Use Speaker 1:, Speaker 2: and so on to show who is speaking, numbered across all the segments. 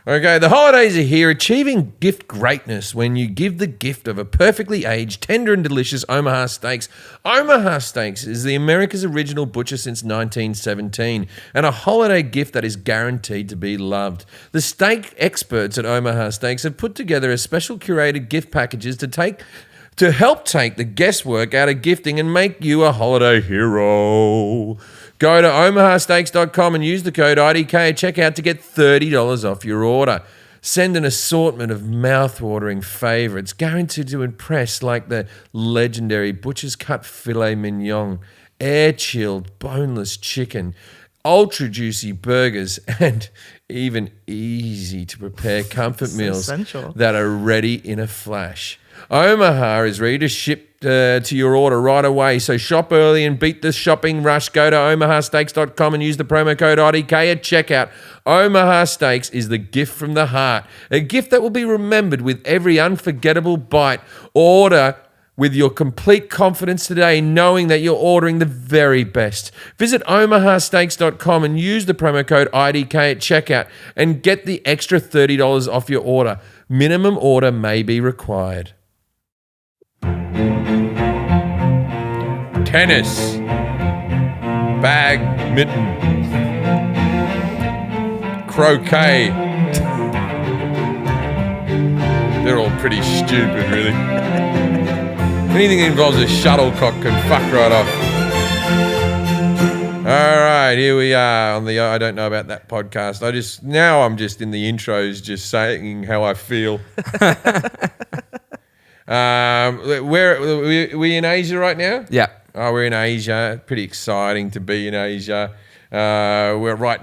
Speaker 1: Okay, the holidays are here. Achieving gift greatness when you give the gift of a perfectly aged, tender and delicious Omaha Steaks. Omaha Steaks is the America's original butcher since 1917 and a holiday gift that is guaranteed to be loved. The steak experts at Omaha Steaks have put together a special curated gift packages to help take the guesswork out of gifting and make you a holiday hero. Go to omahasteaks.com and use the code IDK at checkout to get $30 off your order. Send an assortment of mouth-watering favourites guaranteed to impress, like the legendary Butcher's Cut Filet Mignon, air-chilled boneless chicken, ultra-juicy burgers, and even easy-to-prepare comfort meals
Speaker 2: essential.
Speaker 1: That are ready in a flash. Omaha is ready to ship to your order right away. So shop early and beat the shopping rush. Go to omahasteaks.com and use the promo code IDK at checkout. Omaha Steaks is the gift from the heart, a gift that will be remembered with every unforgettable bite. Order with your complete confidence today, knowing that you're ordering the very best. Visit omahasteaks.com and use the promo code IDK at checkout and get the extra $30 off your order. Minimum order may be required. Tennis, badminton, croquet. They're all pretty stupid, really. Anything that involves a shuttlecock can fuck right off. All right, here we are on the I Don't Know About That podcast. I'm just in the intros just saying how I feel. We in Asia right now?
Speaker 3: Yeah.
Speaker 1: Oh, we're in Asia. Pretty exciting to be in Asia. Australia's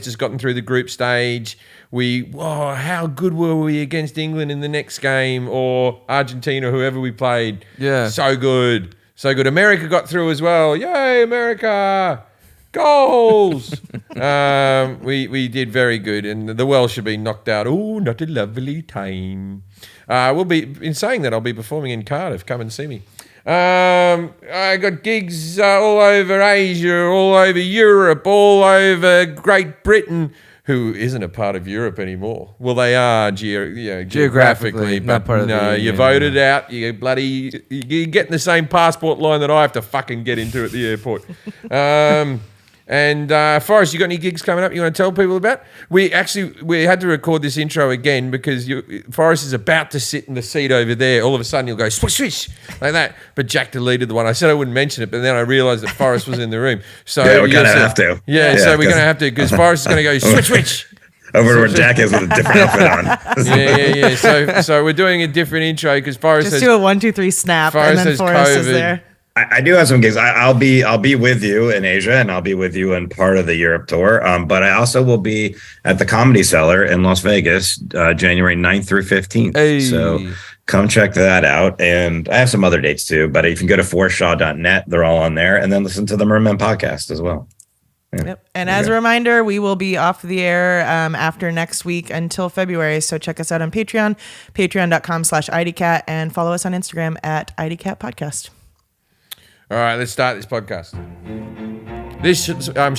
Speaker 1: just gotten through the group stage. How good were we against England in the next game, or Argentina, whoever we played?
Speaker 3: Yeah.
Speaker 1: So good. So good. America got through as well. Yay, America. Goals. We did very good, and the Welsh have been knocked out. Oh, not a lovely time. In saying that, I'll be performing in Cardiff. Come and see me. I got gigs all over Asia, all over Europe, all over Great Britain, who isn't a part of Europe anymore. Well, they are geographically, but no, you voted out. You're getting the same passport line that I have to fucking get into at the airport. And Forrest, you got any gigs coming up you want to tell people about? We had to record this intro again because Forrest is about to sit in the seat over there. All of a sudden he'll go swish, swish, like that. But Jack deleted the one. I said I wouldn't mention it, but then I realized that Forrest was in the room. So
Speaker 4: yeah, we're going to have to.
Speaker 1: Yeah, so we're going to have to, because Forrest is going to go switch, switch.
Speaker 4: Over where Jack is with a different outfit on.
Speaker 1: Yeah. So we're doing a different intro because Forrest
Speaker 2: just do a 1, 2, 3 snap, and then Forrest is there.
Speaker 4: I do have some gigs. I'll be with you in Asia, and I'll be with you in part of the Europe tour. But I also will be at the Comedy Cellar in Las Vegas, January 9th through 15th.
Speaker 1: Hey.
Speaker 4: So come check that out. And I have some other dates too, but if you can go to forrestshaw.net, they're all on there, and then listen to the Merman podcast as well. Yeah.
Speaker 2: Yep. And as a reminder, we will be off the air after next week until February. So check us out on Patreon, patreon.com/IDCat, and follow us on Instagram at IDCat Podcast.
Speaker 1: All right, let's start this podcast. This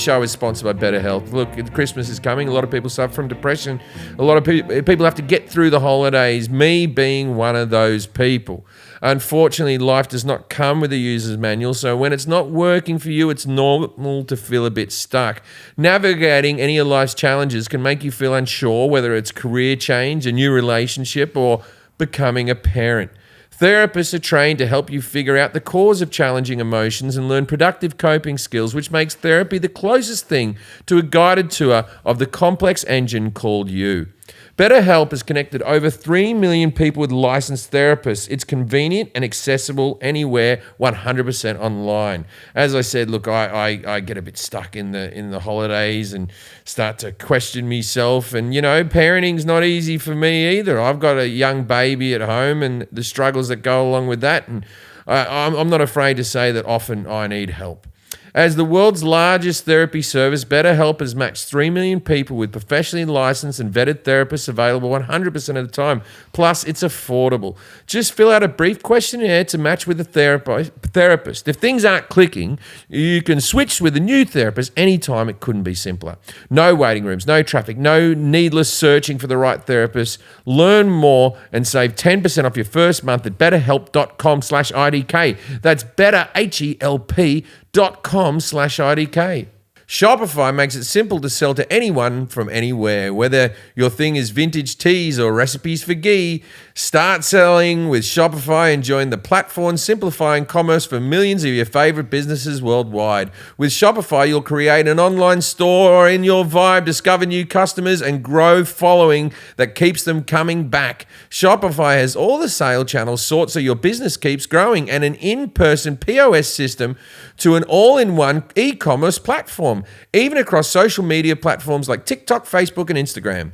Speaker 1: show is sponsored by Better Health. Look, Christmas is coming. A lot of people suffer from depression. A lot of people have to get through the holidays, me being one of those people. Unfortunately, life does not come with a user's manual, so when it's not working for you, it's normal to feel a bit stuck. Navigating any of life's challenges can make you feel unsure, whether it's career change, a new relationship, or becoming a parent. Therapists are trained to help you figure out the cause of challenging emotions and learn productive coping skills, which makes therapy the closest thing to a guided tour of the complex engine called you. BetterHelp has connected over 3 million people with licensed therapists. It's convenient and accessible anywhere, 100% online. As I said, look, I get a bit stuck in the holidays and start to question myself. And, parenting's not easy for me either. I've got a young baby at home and the struggles that go along with that. And I'm not afraid to say that often I need help. As the world's largest therapy service, BetterHelp has matched 3 million people with professionally licensed and vetted therapists available 100% of the time. Plus, it's affordable. Just fill out a brief questionnaire to match with a therapist. If things aren't clicking, you can switch with a new therapist anytime. It couldn't be simpler. No waiting rooms, no traffic, no needless searching for the right therapist. Learn more and save 10% off your first month at betterhelp.com/IDK. That's betterhelp.com/IDK. Shopify makes it simple to sell to anyone from anywhere. Whether your thing is vintage teas or recipes for ghee, start selling with Shopify and join the platform simplifying commerce for millions of your favorite businesses worldwide. With Shopify, you'll create an online store in your vibe, discover new customers, and grow following that keeps them coming back. Shopify has all the sale channels sorted so your business keeps growing, and an in-person POS system to an all-in-one e-commerce platform, even across social media platforms like TikTok, Facebook, and Instagram.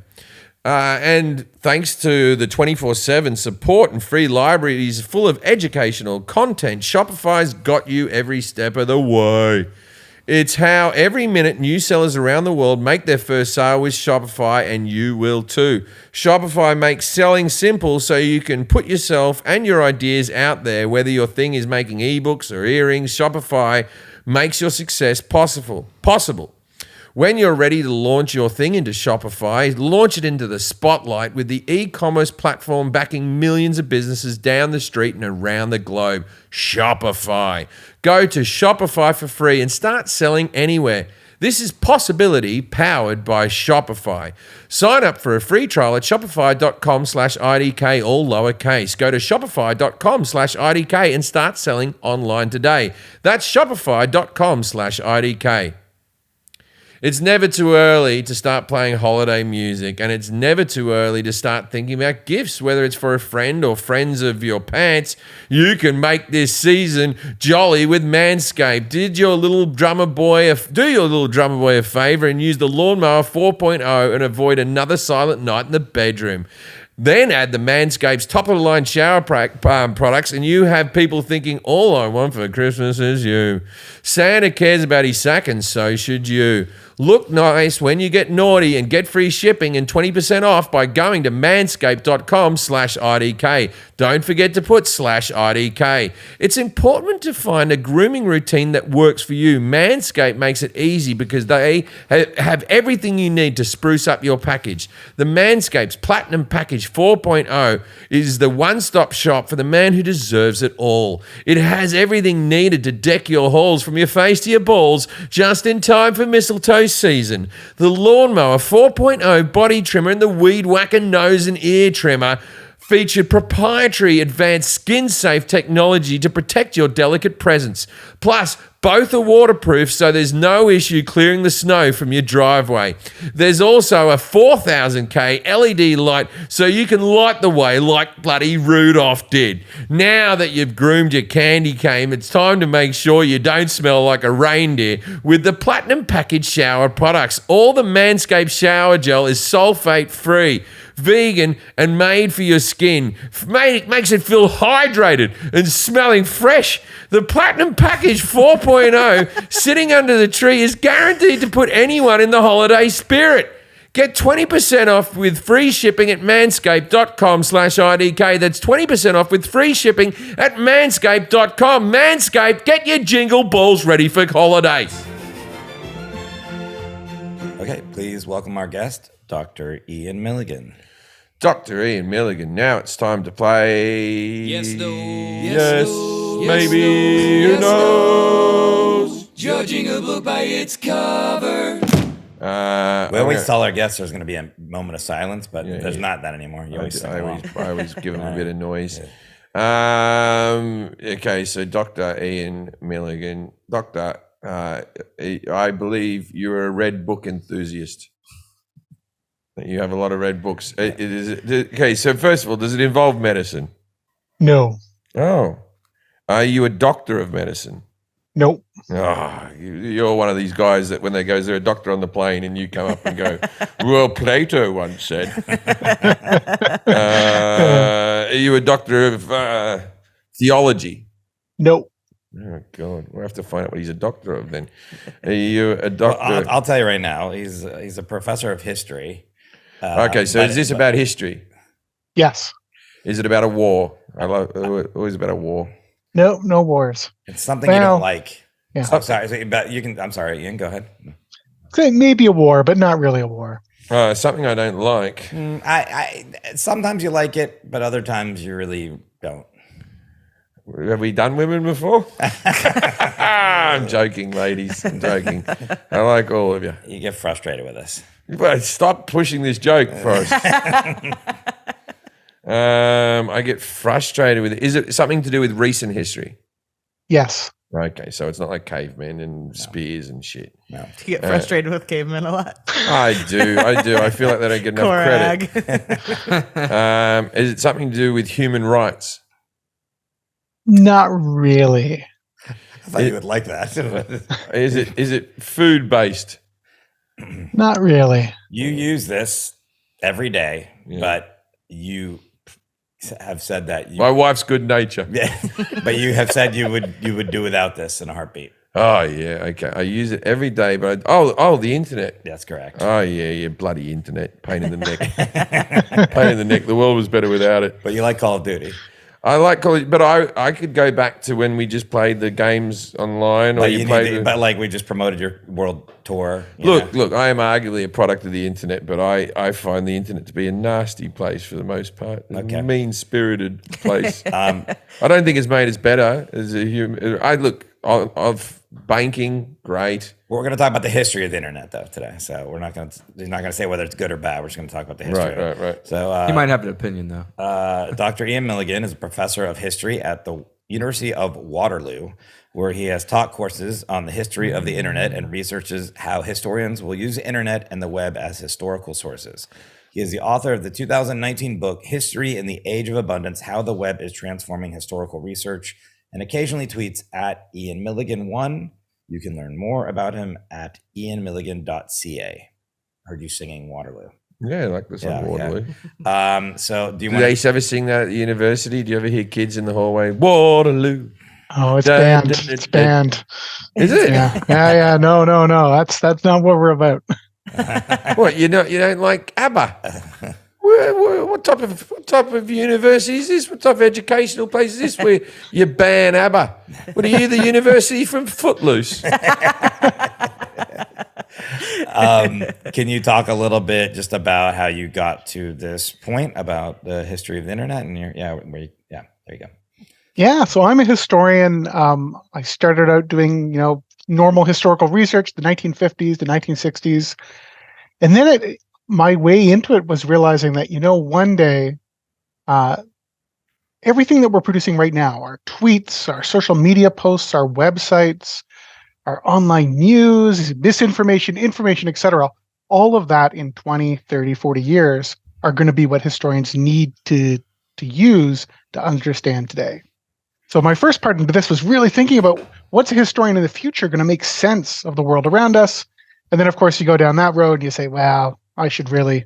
Speaker 1: And thanks to the 24/7 support and free libraries full of educational content, Shopify's got you every step of the way. It's how every minute new sellers around the world make their first sale with Shopify, and you will too. Shopify makes selling simple so you can put yourself and your ideas out there. Whether your thing is making ebooks or earrings, Shopify makes your success possible. When you're ready to launch your thing into Shopify, launch it into the spotlight with the e-commerce platform backing millions of businesses down the street and around the globe. Shopify. Go to Shopify for free and start selling anywhere. This is possibility powered by Shopify. Sign up for a free trial at shopify.com/IDK, all lowercase. Go to shopify.com/IDK and start selling online today. That's shopify.com/IDK. It's never too early to start playing holiday music, and it's never too early to start thinking about gifts, whether it's for a friend or friends of your pants. You can make this season jolly with Manscaped. Do your little drummer boy a favor and use the Lawnmower 4.0 and avoid another silent night in the bedroom. Then add the Manscaped's top-of-the-line shower products, and you have people thinking, all I want for Christmas is you. Santa cares about his sack, and so should you. Look nice when you get naughty and get free shipping and 20% off by going to manscaped.com/IDK. Don't forget to put /IDK. It's important to find a grooming routine that works for you. Manscaped makes it easy because they have everything you need to spruce up your package. The Manscaped's Platinum Package 4.0 is the one-stop shop for the man who deserves it all. It has everything needed to deck your halls from your face to your balls just in time for mistletoe season. The Lawnmower 4.0 body trimmer and the Weed Whacker nose and ear trimmer featured proprietary advanced skin-safe technology to protect your delicate presence. Plus, both are waterproof, so there's no issue clearing the snow from your driveway. There's also a 4000K LED light so you can light the way like bloody Rudolph did. Now that you've groomed your candy cane, it's time to make sure you don't smell like a reindeer with the Platinum Package shower products. All the Manscaped shower gel is sulfate-free, vegan, and made for your skin. Makes it feel hydrated and smelling fresh. The Platinum Package 4.0 sitting under the tree is guaranteed to put anyone in the holiday spirit. Get 20% off with free shipping at manscaped.com/IDK. That's 20% off with free shipping at manscaped.com. Manscaped, get your jingle balls ready for holidays.
Speaker 4: Okay, please welcome our guest, Dr. Ian Milligan.
Speaker 1: Dr. Ian Milligan. Now it's time to play.
Speaker 3: Yes, no.
Speaker 1: Yes,
Speaker 3: no.
Speaker 1: maybe.
Speaker 3: Yes,
Speaker 1: Who knows?
Speaker 3: Judging a book by its cover.
Speaker 4: We always tell our guests there's going to be a moment of silence, but there's not that anymore. You always sing along.
Speaker 1: I always give them a bit of noise.
Speaker 4: Yeah.
Speaker 1: Okay, so Dr. Ian Milligan. Doctor, I believe you're a red book enthusiast. You have a lot of read books. Okay, so first of all, does it involve medicine?
Speaker 5: No.
Speaker 1: Oh. Are you a doctor of medicine?
Speaker 5: Nope.
Speaker 1: Oh, you're one of these guys that when is there a doctor on the plane and you come up and go, well, Plato once said. Are you a doctor of theology?
Speaker 5: Nope.
Speaker 1: Oh God, we'll have to find out what he's a doctor of then. Are you a doctor?
Speaker 5: Well, I'll tell you right now. He's a professor of history.
Speaker 1: Okay, so is this about history?
Speaker 6: Yes.
Speaker 1: Is it about a war? I love always about a war.
Speaker 6: No wars.
Speaker 5: It's something you don't like.
Speaker 6: Yeah.
Speaker 5: I'm sorry, but you can. I'm sorry, Ian. Go ahead.
Speaker 6: Say maybe a war, but not really a war.
Speaker 1: Something I don't like.
Speaker 5: I sometimes you like it, but other times you really don't.
Speaker 1: Have we done women before? I'm joking, ladies. I'm joking. I like all of you.
Speaker 5: You get frustrated with us.
Speaker 1: But stop pushing this joke first. I get frustrated with it. Is it something to do with recent history?
Speaker 6: Yes.
Speaker 1: Okay, so it's not like cavemen and spears and shit.
Speaker 5: No.
Speaker 2: You get frustrated with cavemen a lot.
Speaker 1: I do. I feel like they don't get enough credit. Is it something to do with human rights?
Speaker 6: Not really.
Speaker 5: I thought you would like that.
Speaker 1: Is it food based?
Speaker 6: Not really.
Speaker 5: You use this every day, but you have said that
Speaker 1: My wife's good nature.
Speaker 5: yeah, but you have said you would do without this in a heartbeat.
Speaker 1: Oh yeah, okay. I use it every day, but the internet.
Speaker 5: That's correct.
Speaker 1: Oh yeah, bloody internet, pain in the neck. Pain in the neck. The world was better without it.
Speaker 5: But you like Call of Duty.
Speaker 1: I like college, but I could go back to when we just played the games online, or
Speaker 5: But like we just promoted your world tour.
Speaker 1: Look, I am arguably a product of the internet, but I find the internet to be a nasty place for the most part.
Speaker 5: Okay.
Speaker 1: A mean-spirited place. I don't think it's made us better as a human. Of banking, great.
Speaker 5: We're going to talk about the history of the internet though today. So we're not going to. He's not going to say whether it's good or bad. We're just going to talk about the history.
Speaker 1: Right.
Speaker 5: So
Speaker 7: He might have an opinion though.
Speaker 5: Dr. Ian Milligan is a professor of history at the University of Waterloo, where he has taught courses on the history of the internet and researches how historians will use the internet and the web as historical sources. He is the author of the 2019 book, History in the Age of Abundance, How the Web is Transforming Historical Research, and occasionally tweets at Ian Milligan1. You can learn more about him at ianmilligan.ca. Heard you singing Waterloo.
Speaker 1: Yeah, I like the song Waterloo.
Speaker 5: So do you
Speaker 1: Do
Speaker 5: want
Speaker 1: they ever sing that at the university? Do you ever hear kids in the hallway, Waterloo?
Speaker 6: Oh, it's banned. It's banned.
Speaker 1: Is it?
Speaker 6: Yeah. No. That's not what we're about.
Speaker 1: What, you don't like ABBA? What type of university is this? What type of educational place is this where you ban ABBA? What are you, the university from Footloose?
Speaker 5: Can you talk a little bit just about how you got to this point about the history of the internet? And there you go.
Speaker 6: Yeah, so I'm a historian. I started out doing, normal historical research, the 1950s, the 1960s. And then my way into it was realizing that, one day, everything that we're producing right now, our tweets, our social media posts, our websites, our online news, misinformation, information, etc., all of that in 20, 30, 40 years are going to be what historians need to use to understand today. So my first part into this was really thinking about what's a historian in the future going to make sense of the world around us. And then, of course, you go down that road and you say, wow, I should really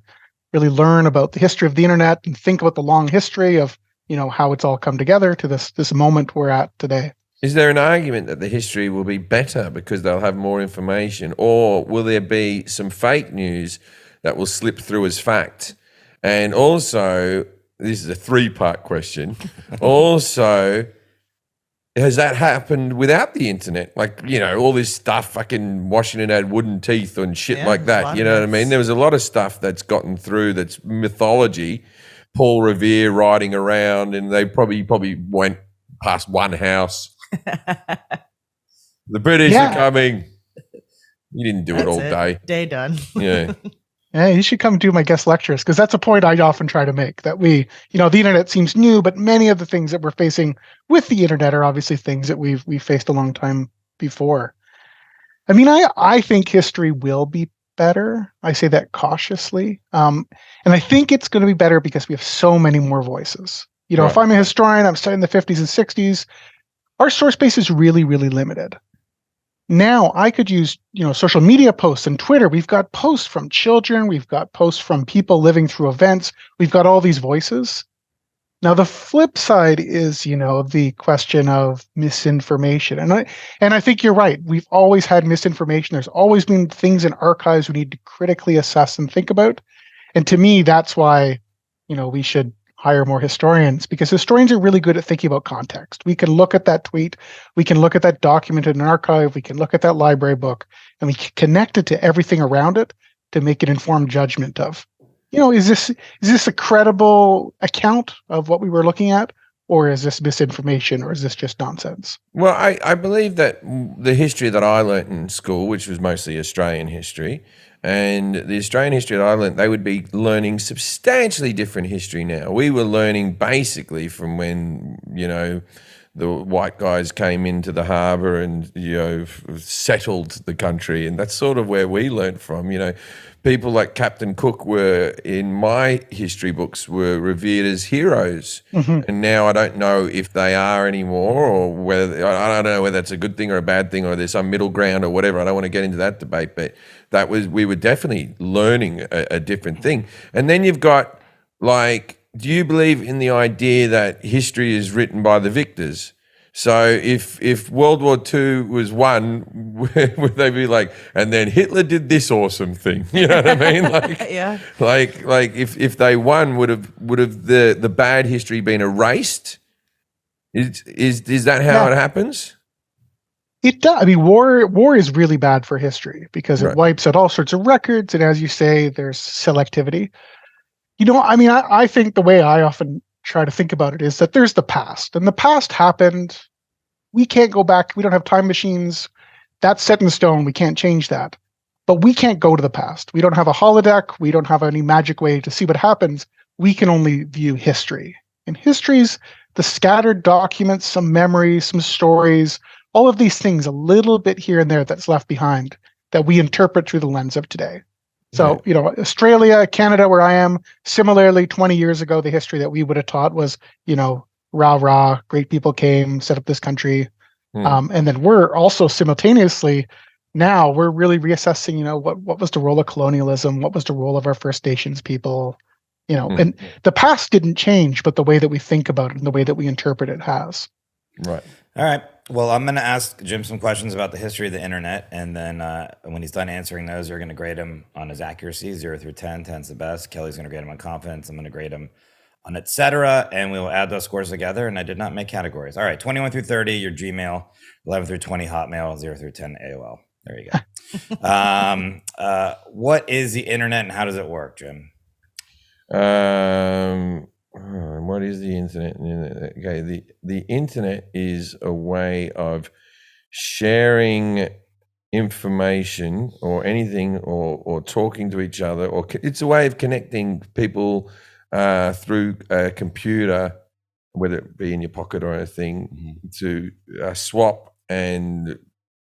Speaker 6: learn about the history of the internet and think about the long history of, how it's all come together to this moment we're at today.
Speaker 1: Is there an argument that the history will be better because they'll have more information, or will there be some fake news that will slip through as fact? And also, this is a three-part question. Also, has that happened without the internet? Like, all this stuff, fucking Washington had wooden teeth and shit like that. You know what I mean? There was a lot of stuff that's gotten through that's mythology. Paul Revere riding around, and they probably went past one house. The British are coming. You didn't do it all day.
Speaker 2: Day done.
Speaker 1: Yeah.
Speaker 6: Yeah, you should come do my guest lectures, because that's a point I often try to make, that the internet seems new, but many of the things that we're facing with the internet are obviously things that we've faced a long time before. I mean, I think history will be better. I say that cautiously. And I think it's going to be better because we have so many more voices.
Speaker 1: Right.
Speaker 6: If I'm a historian, I'm studying the 50s and 60s, our source base is really, really limited. Now I could use, social media posts and Twitter. We've got posts from children. We've got posts from people living through events. We've got all these voices. Now, the flip side is, the question of misinformation. And I think you're right. We've always had misinformation. There's always been things in archives we need to critically assess and think about. And to me, that's why, we should hire more historians, because historians are really good at thinking about context. We can look at that tweet, we can look at that document in an archive, we can look at that library book, and we can connect it to everything around it to make an informed judgment of, is this a credible account of what we were looking at, or is this misinformation, or is this just nonsense?
Speaker 1: Well, I believe that the history that I learnt in school, which was mostly Australian history, and the Australian history that I learnt, they would be learning substantially different history now. We were learning basically from when, the white guys came into the harbour and, settled the country. And that's sort of where we learnt from, People like Captain Cook were, in my history books, were revered as heroes.
Speaker 6: Mm-hmm.
Speaker 1: And now I don't know if they are anymore, or whether, I don't know whether that's a good thing or a bad thing, or there's some middle ground or whatever. I don't want to get into that debate, but we were definitely learning a different thing. And then you've got, do you believe in the idea that history is written by the victors? So if World War II was won, would they be like, and then Hitler did this awesome thing? You know what I mean?
Speaker 2: Yeah.
Speaker 1: Like if they won, would have the bad history been erased? Is that how it happens?
Speaker 6: It does. I mean, war is really bad for history because it
Speaker 1: Right.
Speaker 6: wipes out all sorts of records, and as you say, there's selectivity. I think the way I often try to think about it is that there's the past, and the past happened. We can't go back. We don't have time machines. That's set in stone. We can't change that. But we can't go to the past. We don't have a holodeck. We don't have any magic way to see what happens. We can only view history. And history's the scattered documents, some memories, some stories, all of these things, a little bit here and there that's left behind that we interpret through the lens of today. So, Australia, Canada, where I am, similarly, 20 years ago, the history that we would have taught was, rah, great people came, set up this country. And then we're also simultaneously, now we're really reassessing, what was the role of colonialism? What was the role of our First Nations people? And the past didn't change, but the way that we think about it and the way that we interpret it has.
Speaker 1: Right.
Speaker 5: All right. Well, I'm going to ask Jim some questions about the history of the internet. And then when he's done answering those, you're going to grade him on his accuracy, 0 through 10. 10's the best. Kelly's going to grade him on confidence. I'm going to grade him on et cetera. And we will add those scores together. And I did not make categories. All right. 21 through 30, your Gmail. 11 through 20, Hotmail. 0 through 10, AOL. There you go. What is the internet and how does it work, Jim?
Speaker 1: What is the internet? Okay, the internet is a way of sharing information or anything, or talking to each other, or it's a way of connecting people through a computer, whether it be in your pocket or anything, to swap and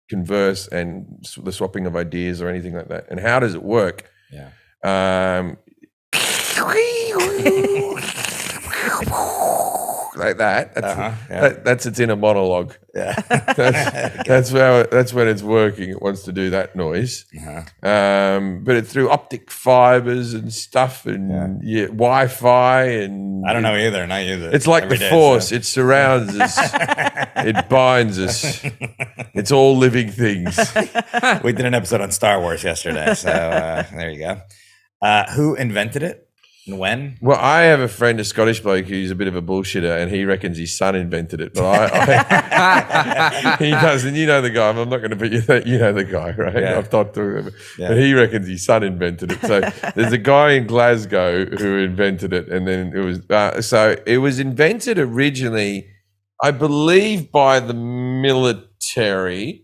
Speaker 1: converse, and the swapping of ideas or anything like that. And how does it work?
Speaker 5: Yeah.
Speaker 1: Like that. That's its inner monologue.
Speaker 5: Yeah.
Speaker 1: That's when it's working. It wants to do that noise. But it's through optic fibers and stuff, and Wi-Fi, and
Speaker 5: I don't know either, and I use it.
Speaker 1: It's like the
Speaker 5: day,
Speaker 1: Force.
Speaker 5: so.
Speaker 1: It surrounds us. It binds us. It's all living things.
Speaker 5: We did an episode on Star Wars yesterday, so there you go. Who invented it? And when?
Speaker 1: Well, I have a friend, a Scottish bloke, who's a bit of a bullshitter, and he reckons his son invented it. But he doesn't. You know the guy. I'm not going to put you that. You know the guy, right?
Speaker 5: Yeah.
Speaker 1: I've talked to him.
Speaker 5: Yeah.
Speaker 1: But he reckons his son invented it. So there's a guy in Glasgow who invented it, and then it was so it was invented originally, I believe, by the military.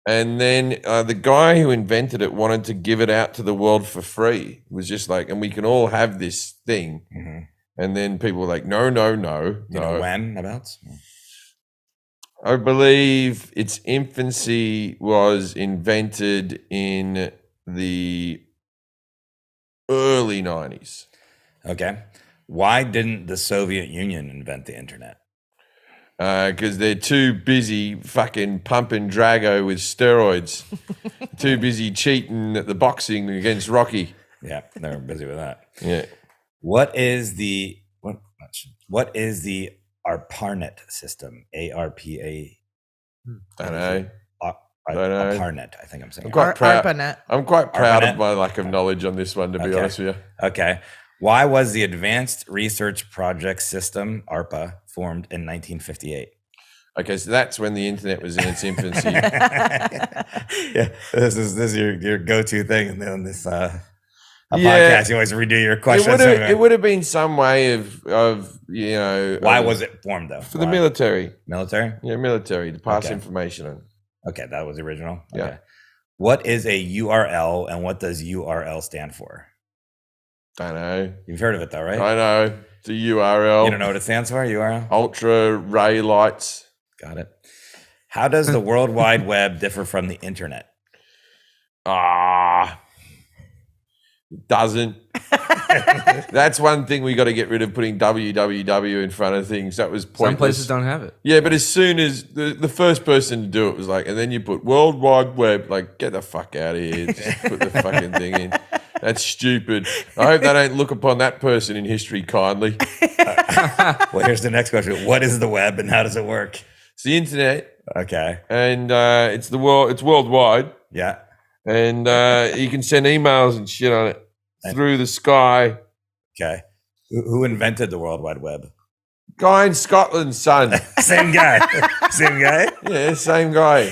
Speaker 1: And then the guy who invented it wanted to give it out to the world for free. It was just like, and we can all have this thing.
Speaker 5: Mm-hmm.
Speaker 1: And then people were like, no.
Speaker 5: You know when about?
Speaker 1: I believe its infancy was invented in the early 90s.
Speaker 5: Okay. Why didn't the Soviet Union invent the internet?
Speaker 1: Because they're too busy fucking pumping Drago with steroids. Too busy cheating at the boxing against Rocky.
Speaker 5: Yeah, they were busy with that.
Speaker 1: Yeah.
Speaker 5: What is the much. What is the ARPANET system? ARPA.
Speaker 1: Don't know.
Speaker 5: Don't
Speaker 1: know.
Speaker 5: ARPANET, I think I'm saying.
Speaker 1: I'm quite proud.
Speaker 2: ARPANET.
Speaker 1: I'm quite proud
Speaker 5: ARPANET?
Speaker 1: of my lack of knowledge on this one, to be
Speaker 5: Okay.
Speaker 1: honest with you.
Speaker 5: Okay. Why was the Advanced Research Project System, ARPA, formed in 1958?
Speaker 1: Okay, so that's when the internet was in its infancy.
Speaker 5: Yeah, this is your go-to thing on this
Speaker 1: Yeah.
Speaker 5: podcast. You always redo your
Speaker 1: It
Speaker 5: questions.
Speaker 1: would have been some way of
Speaker 5: Why was it formed though?
Speaker 1: for the
Speaker 5: Why?
Speaker 1: military?
Speaker 5: Military?
Speaker 1: Yeah, military to pass
Speaker 5: Okay.
Speaker 1: information on.
Speaker 5: Okay, that was the original.
Speaker 1: Yeah.
Speaker 5: Okay. What is a URL and what does URL stand for?
Speaker 1: Don't know.
Speaker 5: You've heard of it though, right?
Speaker 1: I know. It's a URL.
Speaker 5: You don't know what it stands for? URL?
Speaker 1: Ultra ray lights.
Speaker 5: Got it. How does the World Wide Web differ from the internet?
Speaker 1: It doesn't. That's one thing we got to get rid of, putting www in front of things. That was pointless.
Speaker 7: Some places don't have it.
Speaker 1: Yeah, but as soon as the first person to do it was like, and then you put World Wide Web, like, get the fuck out of here. Just put the fucking thing in. That's stupid. I hope they don't look upon that person in history kindly.
Speaker 5: Well, here's the next question. What is the web and how does it work?
Speaker 1: It's the internet,
Speaker 5: Okay.
Speaker 1: and it's the world. It's worldwide,
Speaker 5: Yeah.
Speaker 1: and you can send emails and shit on it through the sky.
Speaker 5: Okay. Who invented the World Wide Web?
Speaker 1: Guy in Scotland, son.
Speaker 5: Same guy. Same guy.
Speaker 1: Yeah, same guy.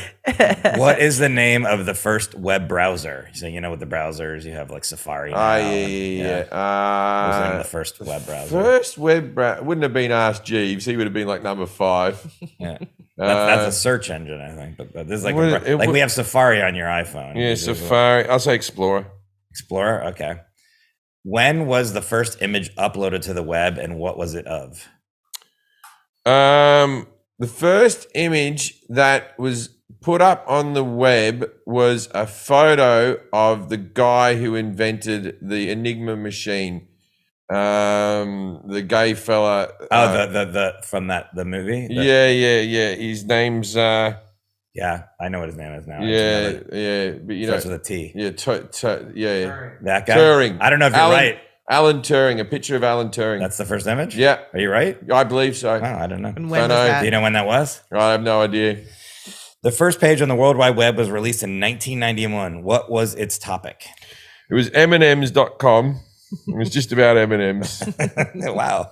Speaker 5: What is the name of the first web browser? So with the browsers, you have like Safari. Now,
Speaker 1: Yeah.
Speaker 5: What was the name of the first web browser?
Speaker 1: First web browser wouldn't have been Ask Jeeves. He would have been like number 5.
Speaker 5: Yeah. That's a search engine, I think. But this is like
Speaker 1: Well,
Speaker 5: we have Safari on your iPhone.
Speaker 1: Yeah,
Speaker 5: This is
Speaker 1: Safari. I'll say Explorer.
Speaker 5: Explorer. Okay. When was the first image uploaded to the web, and what was it of?
Speaker 1: The first image that was put up on the web was a photo of the guy who invented the Enigma machine. The gay fella.
Speaker 5: The from the movie.
Speaker 1: Yeah. His name's
Speaker 5: Yeah, I know what his name is now.
Speaker 1: yeah. But
Speaker 5: Starts with a T.
Speaker 1: yeah,
Speaker 5: That guy.
Speaker 1: Turing.
Speaker 5: I don't know if you're right.
Speaker 1: Alan Turing. A picture of Alan Turing.
Speaker 5: That's the first image.
Speaker 1: Yeah,
Speaker 5: Are you right?
Speaker 1: I believe so.
Speaker 5: Oh, I don't know.
Speaker 2: And when
Speaker 1: I
Speaker 2: was
Speaker 1: know.
Speaker 2: that?
Speaker 5: Do you know when that was?
Speaker 1: I have no idea.
Speaker 5: The first page on the World Wide Web was released in 1991. What was its topic?
Speaker 1: It was mnms.com. It was just about M&Ms.
Speaker 5: Wow.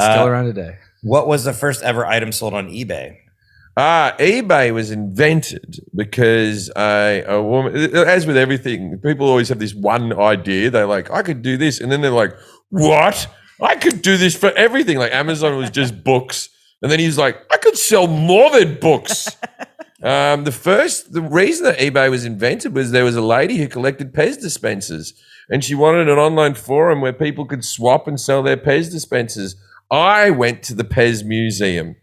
Speaker 7: Still around today.
Speaker 5: What was the first ever item sold on eBay?
Speaker 1: eBay was invented because a woman, as with everything, people always have this one idea. They're like, I could do this. And then they're like, what? I could do this for everything. Like Amazon was just books. And then he's like, I could sell more than books. The reason that eBay was invented was there was a lady who collected Pez dispensers, and she wanted an online forum where people could swap and sell their Pez dispensers. I went to the Pez Museum.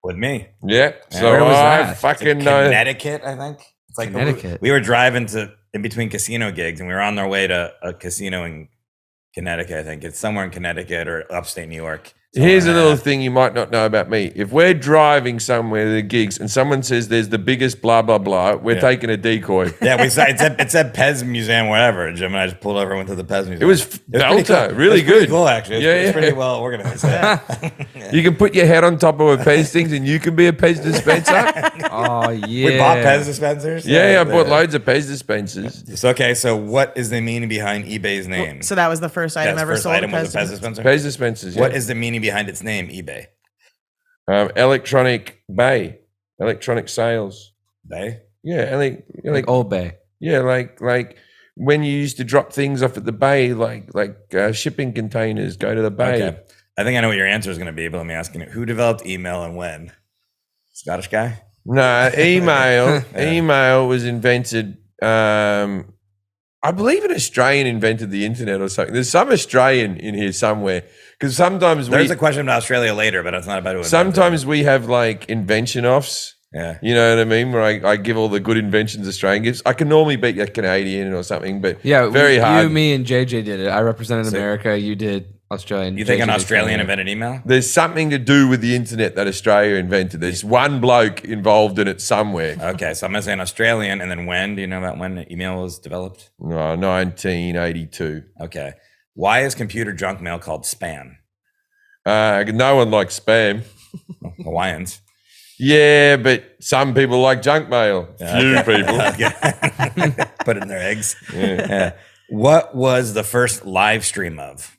Speaker 5: With me.
Speaker 1: Yeah, so
Speaker 7: Where was
Speaker 1: I
Speaker 7: that?
Speaker 1: fucking know.
Speaker 5: Connecticut, I think. It's like
Speaker 7: Connecticut.
Speaker 5: We were driving in between casino gigs, and we were on our way to a casino in Connecticut. I think it's somewhere in Connecticut or upstate New York.
Speaker 1: Here's a little thing you might not know about me. If we're driving somewhere to the gigs and someone says there's the biggest blah, blah, blah, we're taking a decoy.
Speaker 5: Yeah, it said Pez Museum, whatever. Jim and I just pulled over and went to the Pez Museum.
Speaker 1: It was
Speaker 5: pretty
Speaker 1: Belter,
Speaker 5: cool.
Speaker 1: really
Speaker 5: It was pretty
Speaker 1: good.
Speaker 5: cool, actually.
Speaker 1: Yeah,
Speaker 5: It's
Speaker 1: yeah.
Speaker 5: pretty well organized. Yeah.
Speaker 1: You can put your head on top of a Pez things and you can be a Pez dispenser.
Speaker 7: Oh, yeah.
Speaker 5: We bought Pez dispensers.
Speaker 1: Yeah, I bought loads of Pez dispensers.
Speaker 5: So what is the meaning behind eBay's name?
Speaker 2: So that was the first item
Speaker 5: That's
Speaker 2: ever
Speaker 5: first
Speaker 2: sold.
Speaker 5: item
Speaker 2: at
Speaker 5: was a
Speaker 2: Pez
Speaker 5: Pez dispenser.
Speaker 1: Pez dispensers, yeah.
Speaker 5: What is the meaning behind its name, eBay?
Speaker 1: Electronic bay, electronic sales.
Speaker 5: Bay?
Speaker 1: Yeah,
Speaker 7: Like Old Bay.
Speaker 1: yeah, like when you used to drop things off at the bay, like shipping containers go to the bay.
Speaker 5: Okay. I think I know what your answer is going to be, but let me ask you: who developed email and when? Scottish guy?
Speaker 1: No, email was invented. I believe an Australian invented the internet or something. There's some Australian in here somewhere because sometimes
Speaker 5: There's a question about Australia later, but it's not about who invented it.
Speaker 1: sometimes we have like invention offs.
Speaker 5: Yeah.
Speaker 1: You know what I mean? Where I give all the good inventions Australian gives. I can normally beat a Canadian or something, but
Speaker 7: Yeah,
Speaker 1: very hard.
Speaker 7: You, me, and JJ did it. I represented America. You did Australian.
Speaker 5: You think
Speaker 7: JJ
Speaker 5: an
Speaker 7: did
Speaker 5: Australian
Speaker 7: Canada.
Speaker 5: invented email?
Speaker 1: There's something to do with the internet that Australia invented. There's one bloke involved in it somewhere.
Speaker 5: Okay, so I'm going to say an Australian, and then when? Do you know about when email was developed?
Speaker 1: 1982.
Speaker 5: Okay. Why is computer junk mail called spam?
Speaker 1: No one likes spam.
Speaker 5: Hawaiians.
Speaker 1: Yeah, but some people like junk mail. Few people.
Speaker 5: Put it in their eggs. Yeah. What was the first live stream of?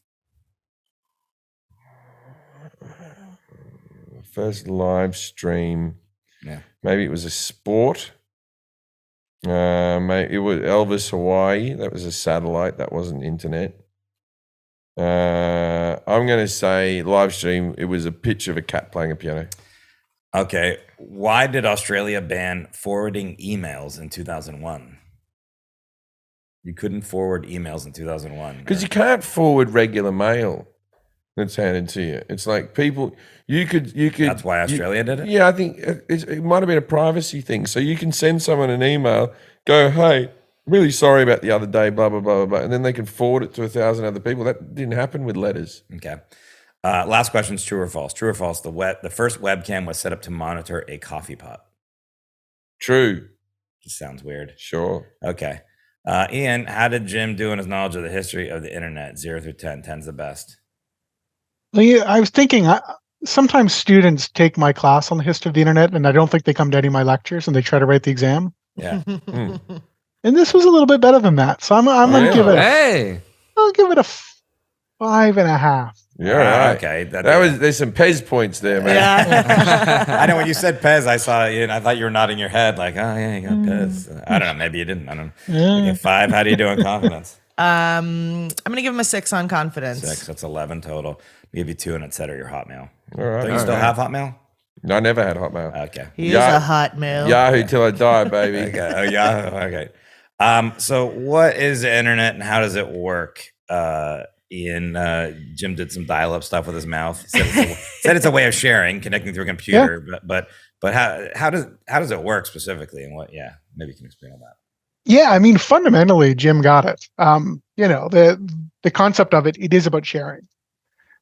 Speaker 1: First live stream.
Speaker 5: Yeah.
Speaker 1: Maybe it was a sport. Maybe it was Elvis Hawaii. That was a satellite. That wasn't internet. I'm going to say live stream. It was a picture of a cat playing a piano.
Speaker 5: Okay. Why did Australia ban forwarding emails in 2001? You couldn't forward emails in 2001.
Speaker 1: Because you can't forward regular mail that's handed to you. It's like people, you could.
Speaker 5: That's why Australia did it?
Speaker 1: Yeah, I think it might have been a privacy thing. So you can send someone an email, go, hey, really sorry about the other day, blah, blah, blah, blah, blah. And then they can forward it to 1,000 other people. That didn't happen with letters.
Speaker 5: Okay. Last question is true or false? True or false? The first webcam was set up to monitor a coffee pot.
Speaker 1: True.
Speaker 5: Just sounds weird.
Speaker 1: Sure.
Speaker 5: Okay. Ian, how did Jim do in his knowledge of the history of the internet? 0 through 10. 10's the best.
Speaker 6: Well, yeah, I was thinking, sometimes students take my class on the history of the internet, and I don't think they come to any of my lectures, and they try to write the exam.
Speaker 5: Yeah.
Speaker 6: And this was a little bit better than that, so I'm going to give it.
Speaker 7: Hey.
Speaker 6: I'll give it a 5.5.
Speaker 1: Yeah, right.
Speaker 5: Okay.
Speaker 1: There's some Pez points there, man.
Speaker 2: Yeah.
Speaker 5: I know when you said Pez, I saw you, and I thought you were nodding your head like, oh yeah, you got Pez. I don't know. Maybe you didn't. I don't know. Okay, 5. How do you do in confidence?
Speaker 2: I'm gonna give him a 6 on confidence.
Speaker 5: 6. That's 11 total. Give you 2 and etc. Your Hotmail.
Speaker 1: All right.
Speaker 5: Don't you still have Hotmail?
Speaker 1: No, I never had Hotmail.
Speaker 5: Okay.
Speaker 2: He is a hot male.
Speaker 1: Yahoo till I die, baby.
Speaker 5: Okay. Oh yeah. Okay. So what is the internet and how does it work? Jim did some dial-up stuff with his mouth. Said it's a way of sharing, connecting through a computer. Yeah. But how does it work specifically? And what? Yeah, maybe you can explain all that.
Speaker 6: Yeah, I mean, fundamentally, Jim got it. The concept of it is about sharing.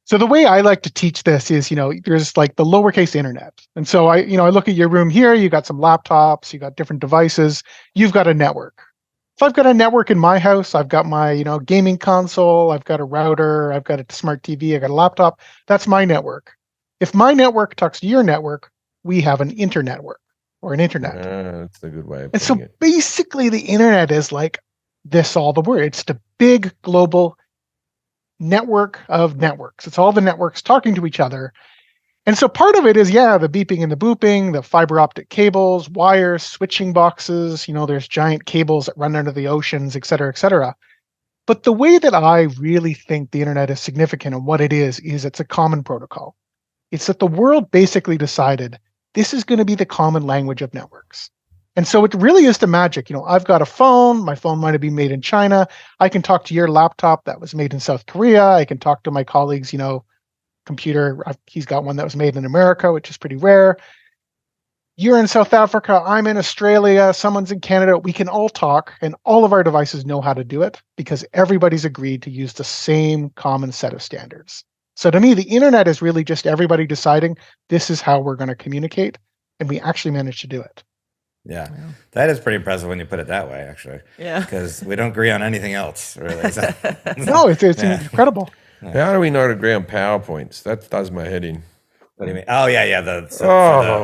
Speaker 6: So the way I like to teach this is, there's like the lowercase internet. And so I look at your room here, you got some laptops, you got different devices, you've got a network. So I've got a network in my house, I've got my, gaming console, I've got a router, I've got a smart TV, I got a laptop. That's my network. If my network talks to your network, we have an internetwork or an internet.
Speaker 1: That's a good way of
Speaker 6: And so
Speaker 1: putting it.
Speaker 6: basically the internet is like this all the word. It's the big global network of networks. It's all the networks talking to each other. And so part of it is, the beeping and the booping, the fiber optic cables, wires, switching boxes, there's giant cables that run under the oceans, et cetera, et cetera. But the way that I really think the internet is significant and what it is it's a common protocol. It's that the world basically decided this is going to be the common language of networks. And so it really is the magic. I've got a phone. My phone might have been made in China. I can talk to your laptop that was made in South Korea. I can talk to my colleagues, computer. He's got one that was made in America, which is pretty rare. You're in South Africa. I'm in Australia. Someone's in Canada. We can all talk, and all of our devices know how to do it because everybody's agreed to use the same common set of standards. So to me, the internet is really just everybody deciding this is how we're going to communicate, and we actually managed to do it.
Speaker 5: Yeah, that is pretty impressive when you put it that way, actually.
Speaker 2: Yeah.
Speaker 5: Because we don't agree on anything else, really. So,
Speaker 6: No, it's incredible.
Speaker 1: How do we not agree on PowerPoints? That does my head in.
Speaker 5: what do you mean? Oh, yeah.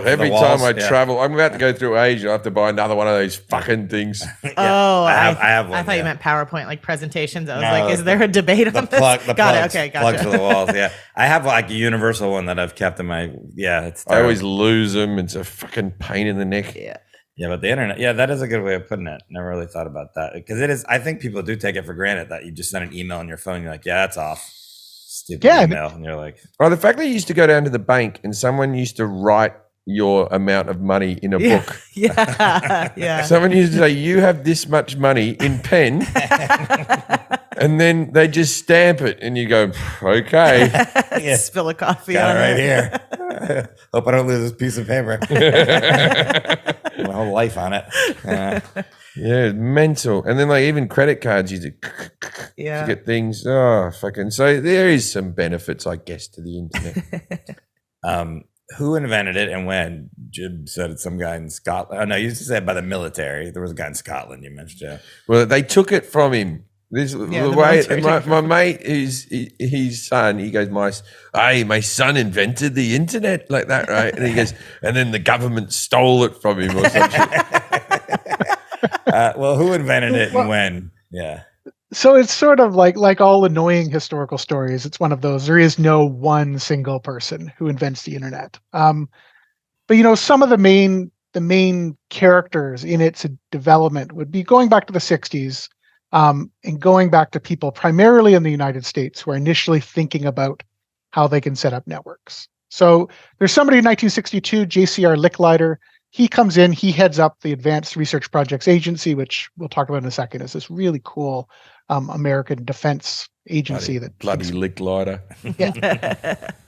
Speaker 1: Every time I travel, I'm about to go through Asia. I have to buy another one of those fucking things.
Speaker 2: Oh,
Speaker 5: I have one.
Speaker 2: I thought you meant Powerpoint, like presentations. I was
Speaker 5: No,
Speaker 2: like, is there a debate on this?
Speaker 5: Got
Speaker 2: it. Okay,
Speaker 5: Plugs
Speaker 2: gotcha.
Speaker 5: for the walls. Yeah, I have like a universal one that I've kept in my. Yeah, it's.
Speaker 1: I always lose them. It's a fucking pain in the neck.
Speaker 2: Yeah.
Speaker 5: Yeah, but the internet. Yeah, that is a good way of putting it. Never really thought about that because it is. I think people do take it for granted that you just send an email on your phone. You're like, yeah, that's off. Stupid email, and you're like,
Speaker 1: Oh, the fact that you used to go down to the bank and someone used to write your amount of money in a book.
Speaker 2: Yeah. Yeah.
Speaker 1: Someone used to say, you have this much money in pen. And then they just stamp it and you go, okay.
Speaker 5: Yeah.
Speaker 2: Spill a coffee
Speaker 5: got
Speaker 2: on
Speaker 5: it right
Speaker 2: it.
Speaker 5: here. Hope I don't lose this piece of paper. My whole life on it.
Speaker 1: Yeah, mental. And then like even credit cards use it
Speaker 2: Yeah.
Speaker 1: to get things. Oh, fucking. So there is some benefits, I guess, to the internet.
Speaker 5: Who invented it and when? Jim said it's some guy in Scotland. Oh, no, you used to say it by the military. There was a guy in Scotland you mentioned, Joe.
Speaker 1: Well, they took it from him. This
Speaker 2: the
Speaker 1: the way
Speaker 2: military
Speaker 1: my mate is his son. He goes, my son invented the internet like that, right? And he goes, and then the government stole it from him or some shit.
Speaker 5: Well, who invented it and when? Yeah.
Speaker 6: So it's sort of like all annoying historical stories. It's one of those. There is no one single person who invents the internet. But some of the main characters in its development would be going back to the 60s, and going back to people primarily in the United States who are initially thinking about how they can set up networks. So there's somebody in 1962, J.C.R. Licklider. He comes in, he heads up the Advanced Research Projects Agency, which we'll talk about in a second. Is this really cool American defense agency
Speaker 1: bloody lick lighter.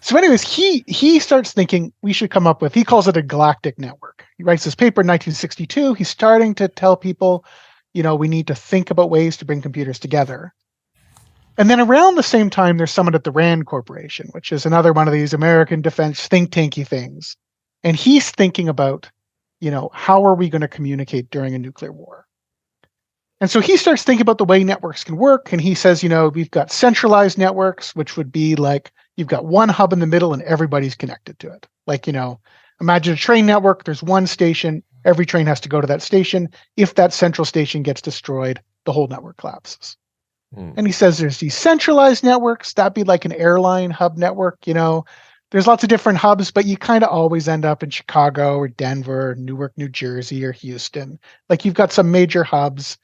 Speaker 6: So anyways, he starts thinking we should come up with, he calls it a galactic network. He writes this paper in 1962. He's starting to tell people, we need to think about ways to bring computers together. And then around the same time, there's someone at the RAND Corporation, which is another one of these American defense think tanky things. And he's thinking about, how are we going to communicate during a nuclear war? And so he starts thinking about the way networks can work. And he says, we've got centralized networks, which would be like you've got one hub in the middle and everybody's connected to it. Like, imagine a train network. There's one station. Every train has to go to that station. If that central station gets destroyed, the whole network collapses. And he says there's decentralized networks. That'd be like an airline hub network. There's lots of different hubs, but you kind of always end up in Chicago or Denver, or Newark, New Jersey, or Houston. Like you've got some major hubs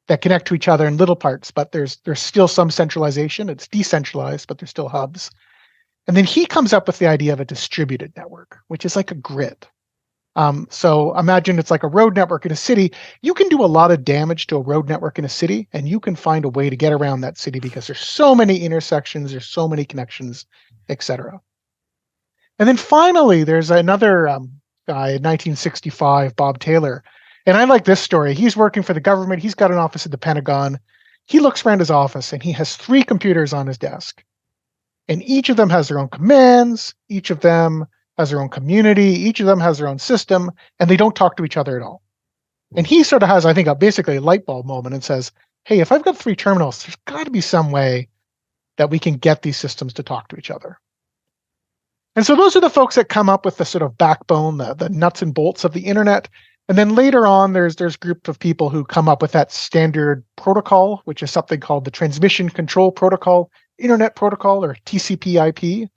Speaker 6: that connect to each other in little parts, but there's still some centralization. It's decentralized, but there's still hubs. And then he comes up with the idea of a distributed network, which is like a grid. So imagine it's like a road network in a city. You can do a lot of damage to a road network in a city, and you can find a way to get around that city because there's so many intersections, there's so many connections, etc. And then finally, there's another guy in 1965, Bob Taylor. And I like this story. He's working for the government. He's got an office at the Pentagon. He looks around his office and he has 3 computers on his desk. And each of them has their own commands. Each of them has their own community. Each of them has their own system. And they don't talk to each other at all. And he sort of has, I think, basically a light bulb moment and says, hey, if I've got 3 terminals, there's got to be some way that we can get these systems to talk to each other. And so those are the folks that come up with the sort of backbone, the nuts and bolts of the internet. And then later on, there's a group of people who come up with that standard protocol, which is something called the Transmission Control Protocol, Internet Protocol, or TCP/IP.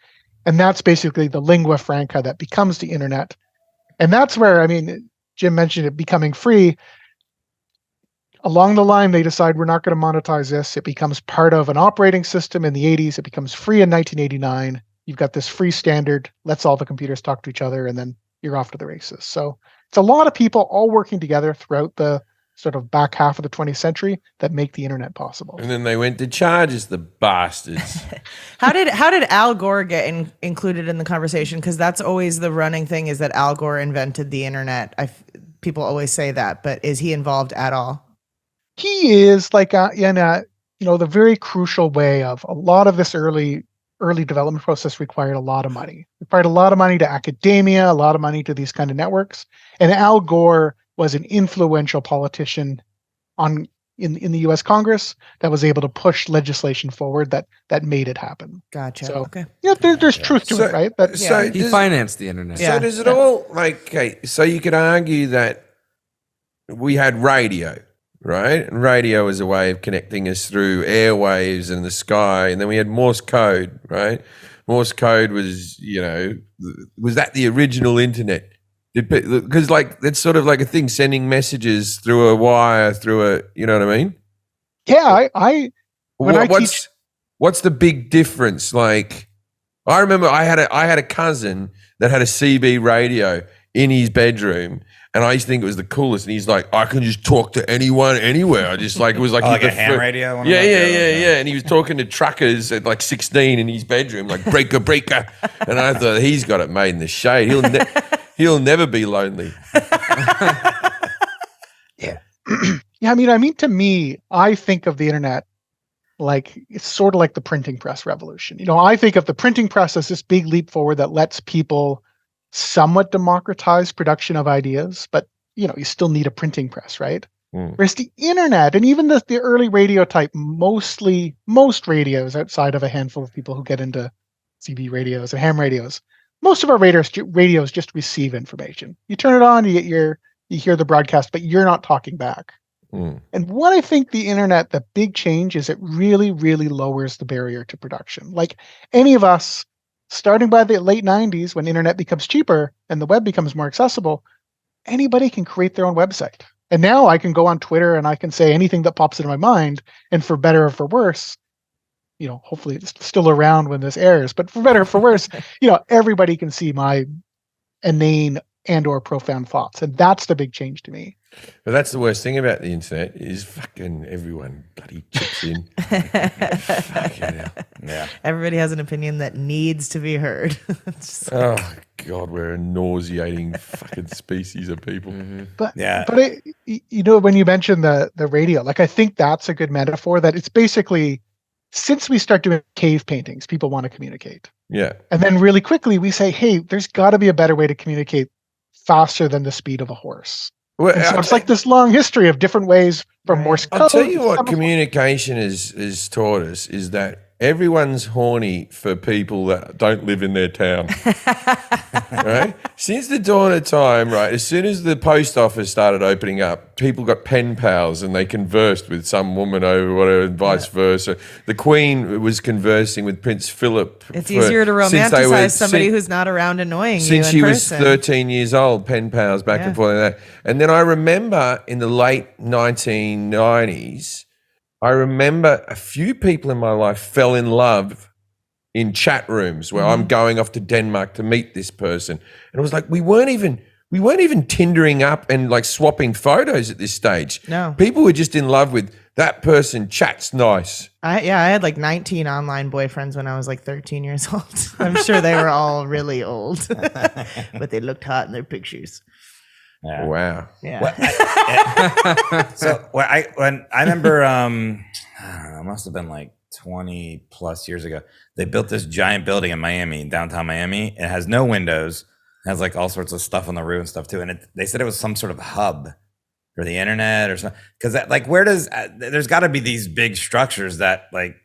Speaker 6: And that's basically the lingua franca that becomes the internet. And that's where, Jim mentioned it becoming free. Along the line, they decide we're not going to monetize this. It becomes part of an operating system in the 80s. It becomes free in 1989. You've got this free standard, lets all the computers talk to each other, and then you're off to the races. So it's a lot of people all working together throughout the sort of back half of the 20th century that make the internet possible.
Speaker 1: And then they went to charges, the bastards.
Speaker 2: How did Al Gore get included in the conversation? Because that's always the running thing, is that Al Gore invented the internet. People always say that, but is he involved at all?
Speaker 6: He is like the very crucial way of a lot of this early development process required a lot of money. Required a lot of money to academia, a lot of money to these kind of networks. And Al Gore was an influential politician in the U.S. Congress that was able to push legislation forward that made it happen.
Speaker 2: Gotcha.
Speaker 6: So,
Speaker 2: okay.
Speaker 6: There's truth to it, right?
Speaker 7: He financed the internet.
Speaker 1: So does it all, so you could argue that we had radio, right? And radio is a way of connecting us through airwaves and the sky. And then we had Morse code, right? Morse code was, was that the original internet? Because it's sort of like a thing, sending messages through a wire, you know what I mean?
Speaker 6: Yeah,
Speaker 1: what's the big difference? Like, I remember I had a cousin that had a CB radio in his bedroom, and I used to think it was the coolest. And he's like, I can just talk to anyone, anywhere. I just it was like
Speaker 5: like a ham radio.
Speaker 1: Yeah. And he was talking to truckers at 16 in his bedroom, like breaker. And I thought, he's got it made in the shade. He'll never be lonely.
Speaker 6: Yeah. To me, I think of the internet like it's sort of like the printing press revolution. I think of the printing press as this big leap forward that lets people somewhat democratize production of ideas, but you still need a printing press, right? Whereas the internet and even the early radio type, most radios outside of a handful of people who get into CB radios and ham radios, most of our radios just receive information. You turn it on, you hear the broadcast, but you're not talking back. And what I think the internet, the big change is it really, really lowers the barrier to production. Like any of us, starting by the late 90s, when internet becomes cheaper and the web becomes more accessible, anybody can create their own website. And now I can go on Twitter and I can say anything that pops into my mind, and for better or for worse, hopefully it's still around when this airs, but for better or for worse, everybody can see my inane and or profound thoughts. And that's the big change to me.
Speaker 1: But that's the worst thing about the internet is fucking everyone bloody chips in. Fucking hell.
Speaker 5: Yeah.
Speaker 2: Everybody has an opinion that needs to be heard.
Speaker 1: Oh God, we're a nauseating fucking species of people.
Speaker 6: But when you mentioned the radio, like I think that's a good metaphor. That it's basically, since we start doing cave paintings, people want to communicate.
Speaker 1: Yeah.
Speaker 6: And then really quickly we say, hey, there's got to be a better way to communicate faster than the speed of a horse.
Speaker 1: Well,
Speaker 6: so it's like this long history of different ways from Morse code.
Speaker 1: I'll tell you what communication is taught us is that everyone's horny for people that don't live in their town. Right? Since the dawn of time, right, as soon as the post office started opening up, people got pen pals and they conversed with some woman over whatever and vice versa. The Queen was conversing with Prince Philip.
Speaker 2: It's easier to romanticize somebody who's not around annoying you in
Speaker 1: Since she
Speaker 2: person.
Speaker 1: was 13 years old, pen pals back and forth like that. And then I remember in the late 1990s, I remember a few people in my life fell in love in chat rooms where I'm going off to Denmark to meet this person. And it was like, we weren't even Tindering up and like swapping photos at this stage.
Speaker 2: No.
Speaker 1: People were just in love with that person. Chat's nice.
Speaker 2: I had like 19 online boyfriends when I was like 13 years old. I'm sure they were all really old, but they looked hot in their pictures.
Speaker 5: Yeah.
Speaker 1: Wow.
Speaker 2: Yeah.
Speaker 5: I remember, I don't know, it must have been like 20 plus years ago. They built this giant building in Miami, downtown Miami. It has no windows. It has like all sorts of stuff on the roof and stuff too. And they said it was some sort of hub for the internet or something. Because there's got to be these big structures that like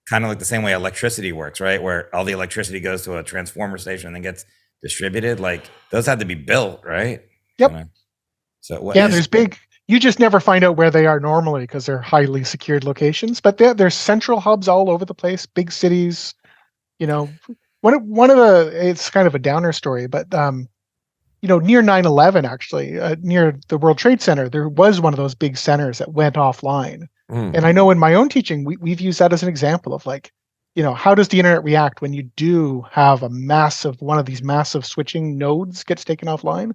Speaker 5: kind of like the same way electricity works, right? Where all the electricity goes to a transformer station and then gets distributed. Like those had to be built, right?
Speaker 6: Yep.
Speaker 5: So
Speaker 6: there's big. You just never find out where they are normally because they're highly secured locations. But there's central hubs all over the place, big cities. One of the, it's kind of a downer story, but near 9/11 actually, near the World Trade Center, there was one of those big centers that went offline. And I know in my own teaching, we've used that as an example of like, how does the internet react when you do have one of these massive switching nodes gets taken offline?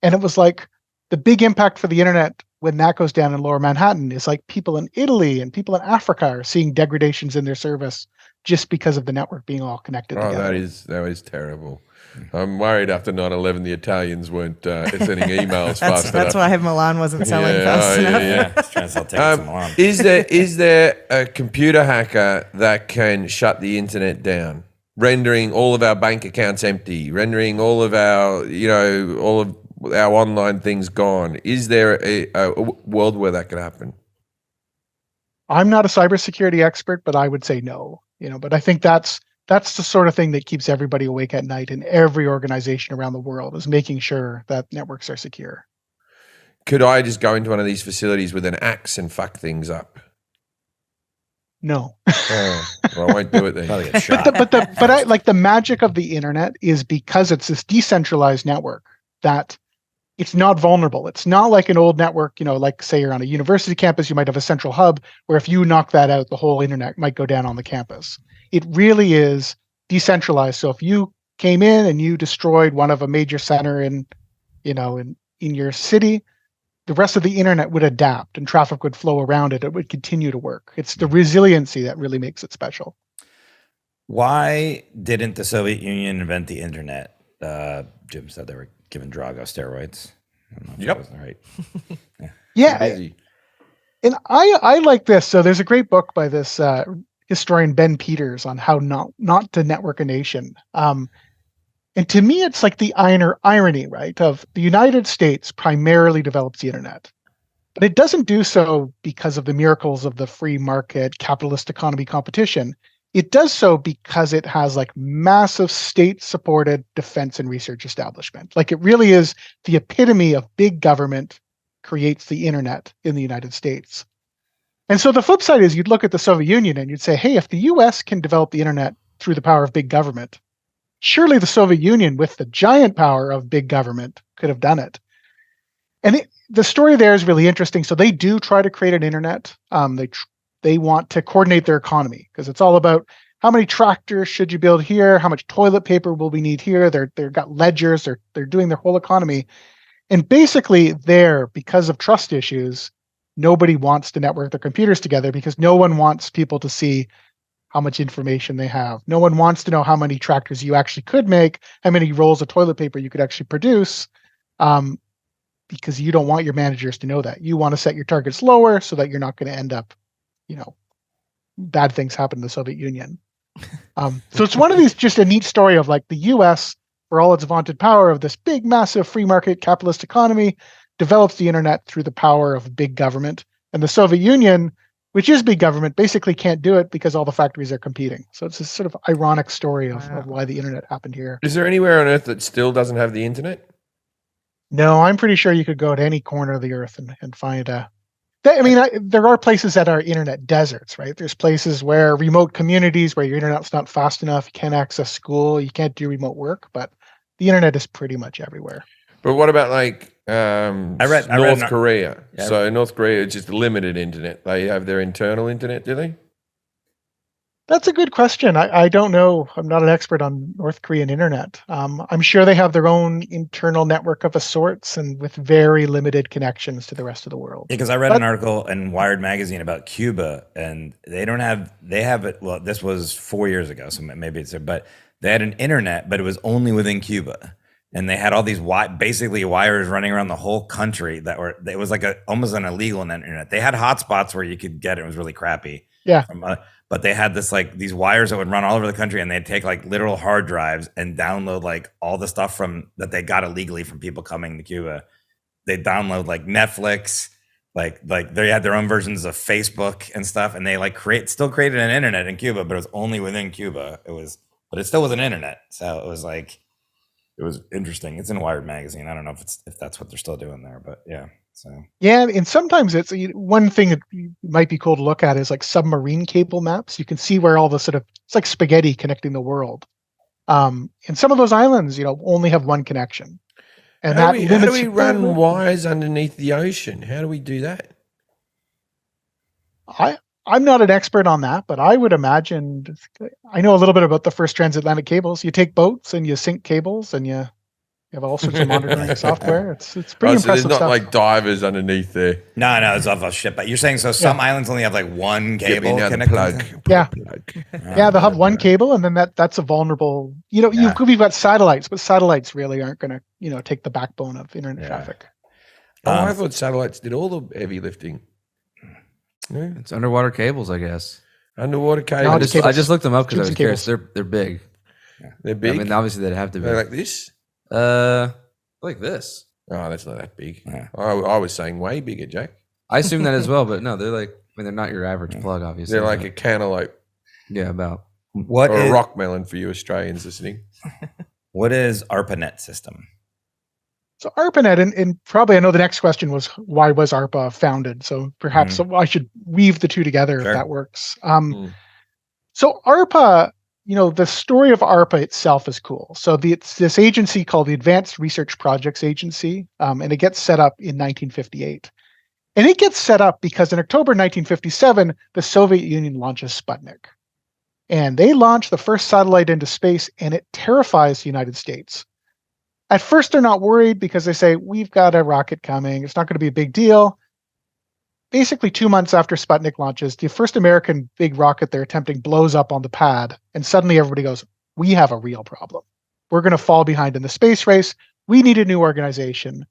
Speaker 6: And it was like the big impact for the internet when that goes down in Lower Manhattan is like people in Italy and people in Africa are seeing degradations in their service just because of the network being all connected together.
Speaker 1: That is terrible. I'm worried after 9/11 the Italians weren't sending emails fast enough.
Speaker 2: That's why Milan wasn't selling fast enough.
Speaker 5: Yeah. Trying to sell tickets to Milan.
Speaker 1: Is there a computer hacker that can shut the internet down, rendering all of our bank accounts empty, rendering all of our online things gone? Is there a world where that could happen?
Speaker 6: I'm not a cybersecurity expert, but I would say no. But I think that's the sort of thing that keeps everybody awake at night in every organization around the world is making sure that networks are secure.
Speaker 1: Could I just go into one of these facilities with an axe and fuck things up?
Speaker 6: No.
Speaker 1: Oh, well, I won't do it then.
Speaker 5: Probably get shot.
Speaker 6: But the magic of the internet is because it's this decentralized network that it's not vulnerable. It's not like an old network, like say you're on a university campus, you might have a central hub where if you knock that out, the whole internet might go down on the campus. It really is decentralized. So if you came in and you destroyed one of a major center in your city, the rest of the internet would adapt and traffic would flow around it. It would continue to work. It's the resiliency that really makes it special.
Speaker 5: Why didn't the Soviet Union invent the internet? Jim said they were giving Drago steroids. I don't know if that was right.
Speaker 6: Yeah. And I like this. So there's a great book by this historian Ben Peters on how not to network a nation. And to me, it's like the irony, right, of the United States primarily develops the internet. But it doesn't do so because of the miracles of the free market capitalist economy competition. It does so because it has like massive state-supported defense and research establishment. Like it really is the epitome of big government creates the internet in the United States. And so the flip side is you'd look at the Soviet Union and you'd say, hey, if the US can develop the internet through the power of big government, surely the Soviet Union, with the giant power of big government, could have done it. And the story there is really interesting. So they do try to create an internet. They want to coordinate their economy because it's all about how many tractors should you build here, how much toilet paper will we need here. They've got ledgers. They're doing their whole economy. And basically because of trust issues, nobody wants to network their computers together because no one wants people to see how much information they have. No one wants to know how many tractors you actually could make, how many rolls of toilet paper you could actually produce, because you don't want your managers to know that. You want to set your targets lower so that you're not going to end up, bad things happen in the Soviet Union. So it's one of these, just a neat story of like the US, for all its vaunted power of this big, massive free market capitalist economy, develops the internet through the power of big government. And the Soviet Union, which is big government, basically can't do it because all the factories are competing. So it's a sort of ironic story of why the internet happened here.
Speaker 1: Is there anywhere on Earth that still doesn't have the internet?
Speaker 6: No, I'm pretty sure you could go to any corner of the Earth and find there are places that are internet deserts, right? There's places where remote communities where your internet's not fast enough, you can't access school, you can't do remote work, but the internet is pretty much everywhere.
Speaker 1: But what about North Korea?
Speaker 5: Yeah.
Speaker 1: So North Korea is just limited internet. They have their internal internet, do they?
Speaker 6: That's a good question. I don't know. I'm not an expert on North Korean internet. I'm sure they have their own internal network of a sorts and with very limited connections to the rest of the world.
Speaker 5: Yeah, because I read an article in Wired magazine about Cuba, and they have it. Well, this was 4 years ago, so maybe it's there, but they had an internet, but it was only within Cuba. And they had all these basically wires running around the whole country it was like almost an illegal internet. They had hotspots where you could get it. It was really crappy.
Speaker 6: Yeah.
Speaker 5: But they had these wires that would run all over the country, and they'd take like literal hard drives and download like all the stuff that they got illegally from people coming to Cuba. They'd download like Netflix, like they had their own versions of Facebook and stuff, and they still created an internet in Cuba, but it was only within Cuba. But it still was an internet. So it was interesting. It's in Wired magazine. I don't know if that's what they're still doing there, but yeah. So
Speaker 6: yeah, and sometimes it's one thing that might be cool to look at is like submarine cable maps. You can see where all the it's like spaghetti connecting the world. And some of those islands, only have one connection. And
Speaker 1: how do we run wires underneath the ocean? How do we do that?
Speaker 6: I'm not an expert on that, but I would imagine I know a little bit about the first transatlantic cables. You take boats and you sink cables and you have all sorts of monitoring software. It's pretty impressive
Speaker 1: there's not
Speaker 6: stuff.
Speaker 1: like divers underneath there.
Speaker 5: No, it's off a ship. But you're saying some islands only have like one cable connected.
Speaker 6: Yeah, they'll have one cable, and then that's a vulnerable. We've got satellites, but satellites really aren't going to take the backbone of internet traffic.
Speaker 1: I thought satellites did all the heavy lifting.
Speaker 7: Yeah. It's underwater cables, I guess.
Speaker 1: Underwater cables.
Speaker 7: I just looked them up because I was curious. They're big.
Speaker 1: Yeah. They're big.
Speaker 7: I mean, obviously they'd have to be.
Speaker 1: They're like this.
Speaker 7: Like this.
Speaker 1: Oh, that's not that big. Yeah. I was saying way bigger, Jack.
Speaker 7: I assume that as well, but no, they're they're not your average plug, obviously.
Speaker 1: They're like a cantaloupe.
Speaker 7: Yeah, about.
Speaker 5: Or
Speaker 1: a rock melon for you Australians listening.
Speaker 5: What is ARPANET system?
Speaker 6: So ARPANET, and probably I know the next question was why was ARPA founded? So perhaps I should weave the two together if that works. So ARPA, the story of ARPA itself is cool. So it's this agency called the Advanced Research Projects Agency, and it gets set up in 1958. And it gets set up because in October 1957, the Soviet Union launches Sputnik. And they launch the first satellite into space, and it terrifies the United States. At first, they're not worried because they say, we've got a rocket coming. It's not going to be a big deal. Basically, 2 months after Sputnik launches, the first American big rocket they're attempting blows up on the pad. And suddenly everybody goes, we have a real problem. We're going to fall behind in the space race. We need a new organization.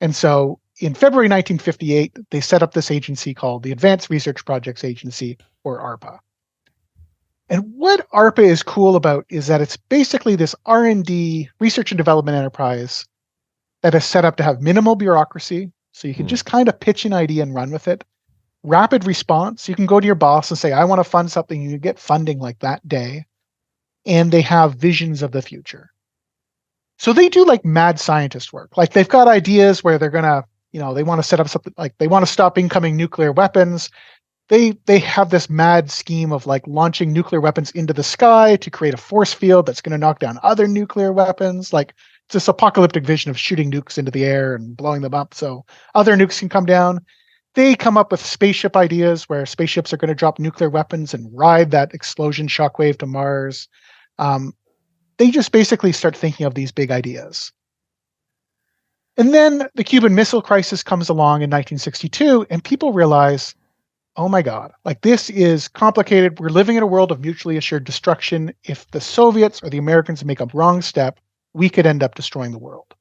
Speaker 6: And so in February 1958, they set up this agency called the Advanced Research Projects Agency, or ARPA. And what ARPA is cool about is that it's basically this R&D, research and development enterprise that is set up to have minimal bureaucracy. So you can just kind of pitch an idea and run with it. Rapid response. You can go to your boss and say, I want to fund something. You get funding like that day. And they have visions of the future. So they do like mad scientist work. Like they've got ideas where they're going to, they want to set up something like they want to stop incoming nuclear weapons. They have this mad scheme of like launching nuclear weapons into the sky to create a force field that's going to knock down other nuclear weapons. Like it's this apocalyptic vision of shooting nukes into the air and blowing them up so other nukes can come down. They come up with spaceship ideas where spaceships are going to drop nuclear weapons and ride that explosion shockwave to Mars. They just basically start thinking of these big ideas. And then the Cuban Missile Crisis comes along in 1962, and people realize, oh my God, like this is complicated. We're living in a world of mutually assured destruction. If the Soviets or the Americans make a wrong step, we could end up destroying the world.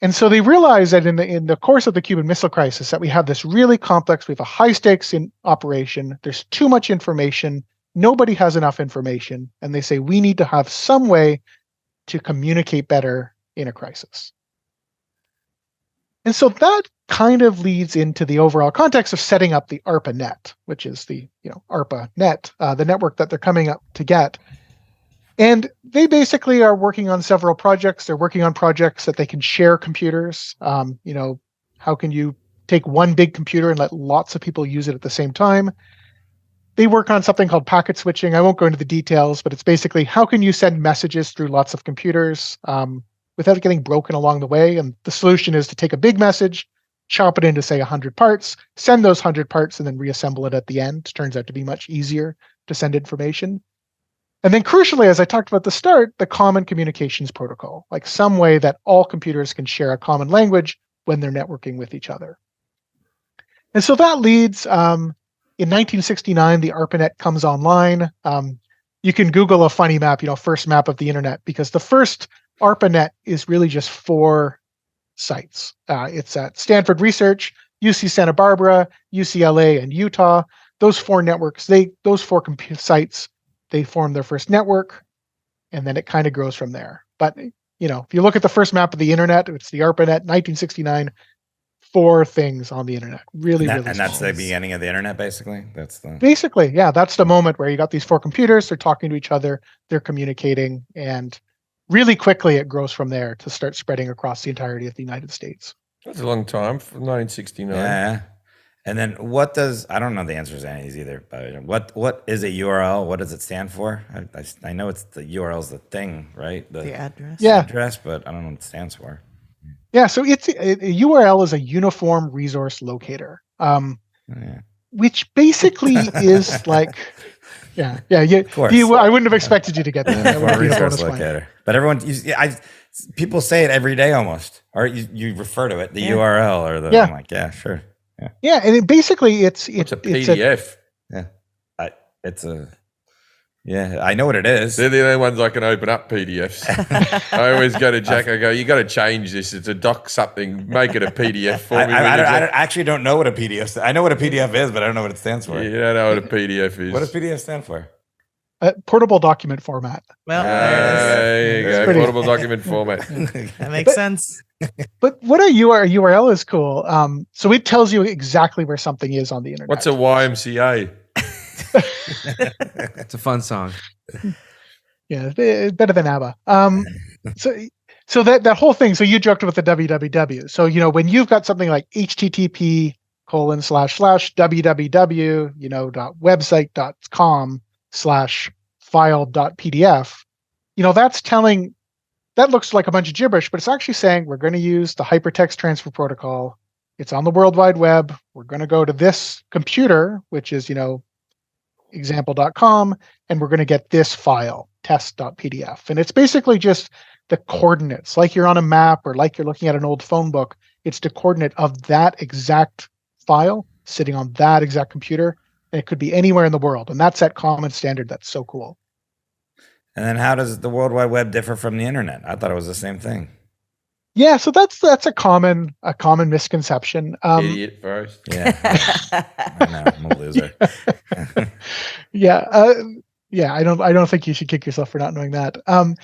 Speaker 6: And so they realize that in the course of the Cuban Missile Crisis that we have this really complex, we have a high stakes in operation. There's too much information. Nobody has enough information. And they say, we need to have some way to communicate better in a crisis. And so that kind of leads into the overall context of setting up the ARPANET, which is the ARPANET, the network that they're coming up to get. And they basically are working on several projects. They're working on projects that they can share computers. How can you take one big computer and let lots of people use it at the same time? They work on something called packet switching. I won't go into the details, but it's basically how can you send messages through lots of computers without getting broken along the way? And the solution is to take a big message, chop it into, say, 100 parts, send those 100 parts, and then reassemble it at the end. It turns out to be much easier to send information. And then crucially, as I talked about at the start, the common communications protocol, like some way that all computers can share a common language when they're networking with each other. And so that leads, in 1969, the ARPANET comes online. You can Google a funny map, first map of the internet, because the first ARPANET is really just 4 sites. It's at Stanford Research, UC Santa Barbara, UCLA, and Utah. Those 4 networks, those 4 sites, they form their first network, and then it kind of grows from there. But, if you look at the first map of the internet, it's the ARPANET, 1969, 4 things on the internet. Really
Speaker 5: and
Speaker 6: small.
Speaker 5: that's the beginning of the internet, basically?
Speaker 6: Basically, yeah. That's the moment where you got these 4 computers, they're talking to each other, they're communicating, and really quickly it grows from there to start spreading across the entirety of the United States.
Speaker 1: That's a long time, from 1969.
Speaker 5: Yeah. And then I don't know the answers to any of these either, but what is a URL? What does it stand for? I know it's the URL is the thing, right? The
Speaker 2: address.
Speaker 6: Yeah.
Speaker 5: Address, but I don't know what it stands for.
Speaker 6: Yeah, so a URL is a uniform resource locator, which basically is like, yeah.
Speaker 5: Of course.
Speaker 6: I wouldn't have expected you to get that. That would be a
Speaker 5: Resource
Speaker 6: bonus point.
Speaker 5: locator. But everyone, people say it every day almost, or you refer to it, the URL or the.
Speaker 6: Yeah.
Speaker 5: I'm like, yeah, sure.
Speaker 6: Yeah, and it's
Speaker 1: a PDF.
Speaker 5: I know what it is.
Speaker 1: They're the only ones I can open up PDFs. I always go to Jack. I go, you got to change this. It's a doc something. Make it a PDF for me.
Speaker 5: I actually don't know what a PDF is. I know what a PDF is, but I don't know what it stands for.
Speaker 1: You don't know what a PDF is.
Speaker 5: What does PDF stand for?
Speaker 6: Portable document format.
Speaker 2: Well,
Speaker 1: there you go. Portable document format.
Speaker 2: That makes sense.
Speaker 6: But what a URL is cool. So it tells you exactly where something is on the internet.
Speaker 1: What's a YMCA?
Speaker 7: It's a fun song.
Speaker 6: Yeah, it's better than ABBA. So that whole thing. So you joked with the www. So when you've got something like http://www.website.com/file.pdf, that looks like a bunch of gibberish, but it's actually saying we're going to use the hypertext transfer protocol. It's on the World Wide Web. We're going to go to this computer, which is example.com, and we're going to get this file, test.pdf. And it's basically just the coordinates, like you're on a map or like you're looking at an old phone book. It's the coordinate of that exact file sitting on that exact computer, and it could be anywhere in the world. And that's that common standard that's so cool.
Speaker 5: And then how does the World Wide Web differ from the internet? I thought it was the same thing.
Speaker 6: Yeah, so that's a common misconception.
Speaker 1: Idiot first.
Speaker 5: Yeah. I know, I'm a loser.
Speaker 6: Yeah. Yeah, I don't think you should kick yourself for not knowing that. And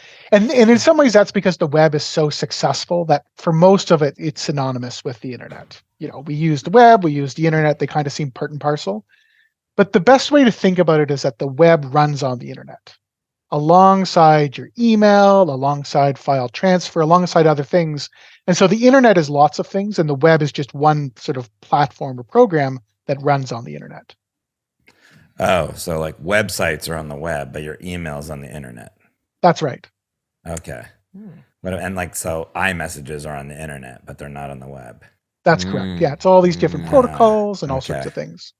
Speaker 6: in some ways, that's because the web is so successful that for most of it, it's synonymous with the internet. We use the web, we use the internet. They kind of seem part and parcel. But the best way to think about it is that the web runs on the internet alongside your email, alongside file transfer, alongside other things. And so the internet is lots of things, and the web is just one sort of platform or program that runs on the internet.
Speaker 5: Oh, so like websites are on the web, but your email's on the internet.
Speaker 6: That's right.
Speaker 5: Okay. And like, so iMessages are on the internet, but they're not on the web.
Speaker 6: That's correct. Yeah, it's all these different protocols and all sorts of things.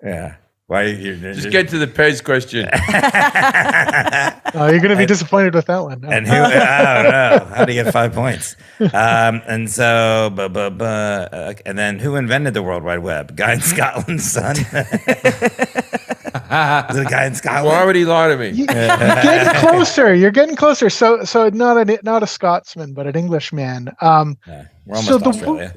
Speaker 5: Yeah. Why you
Speaker 1: just get to the Pez question?
Speaker 6: You're going to be disappointed with that one. No.
Speaker 5: And who? I don't know. How do you get 5 points? And so, and then who invented the World Wide Web? Guy in Scotland's son. Is it a guy in Scotland?
Speaker 1: Why would he lie to me?
Speaker 6: You're getting closer. You're getting closer. So not a Scotsman, but an Englishman.
Speaker 5: We're almost Australia.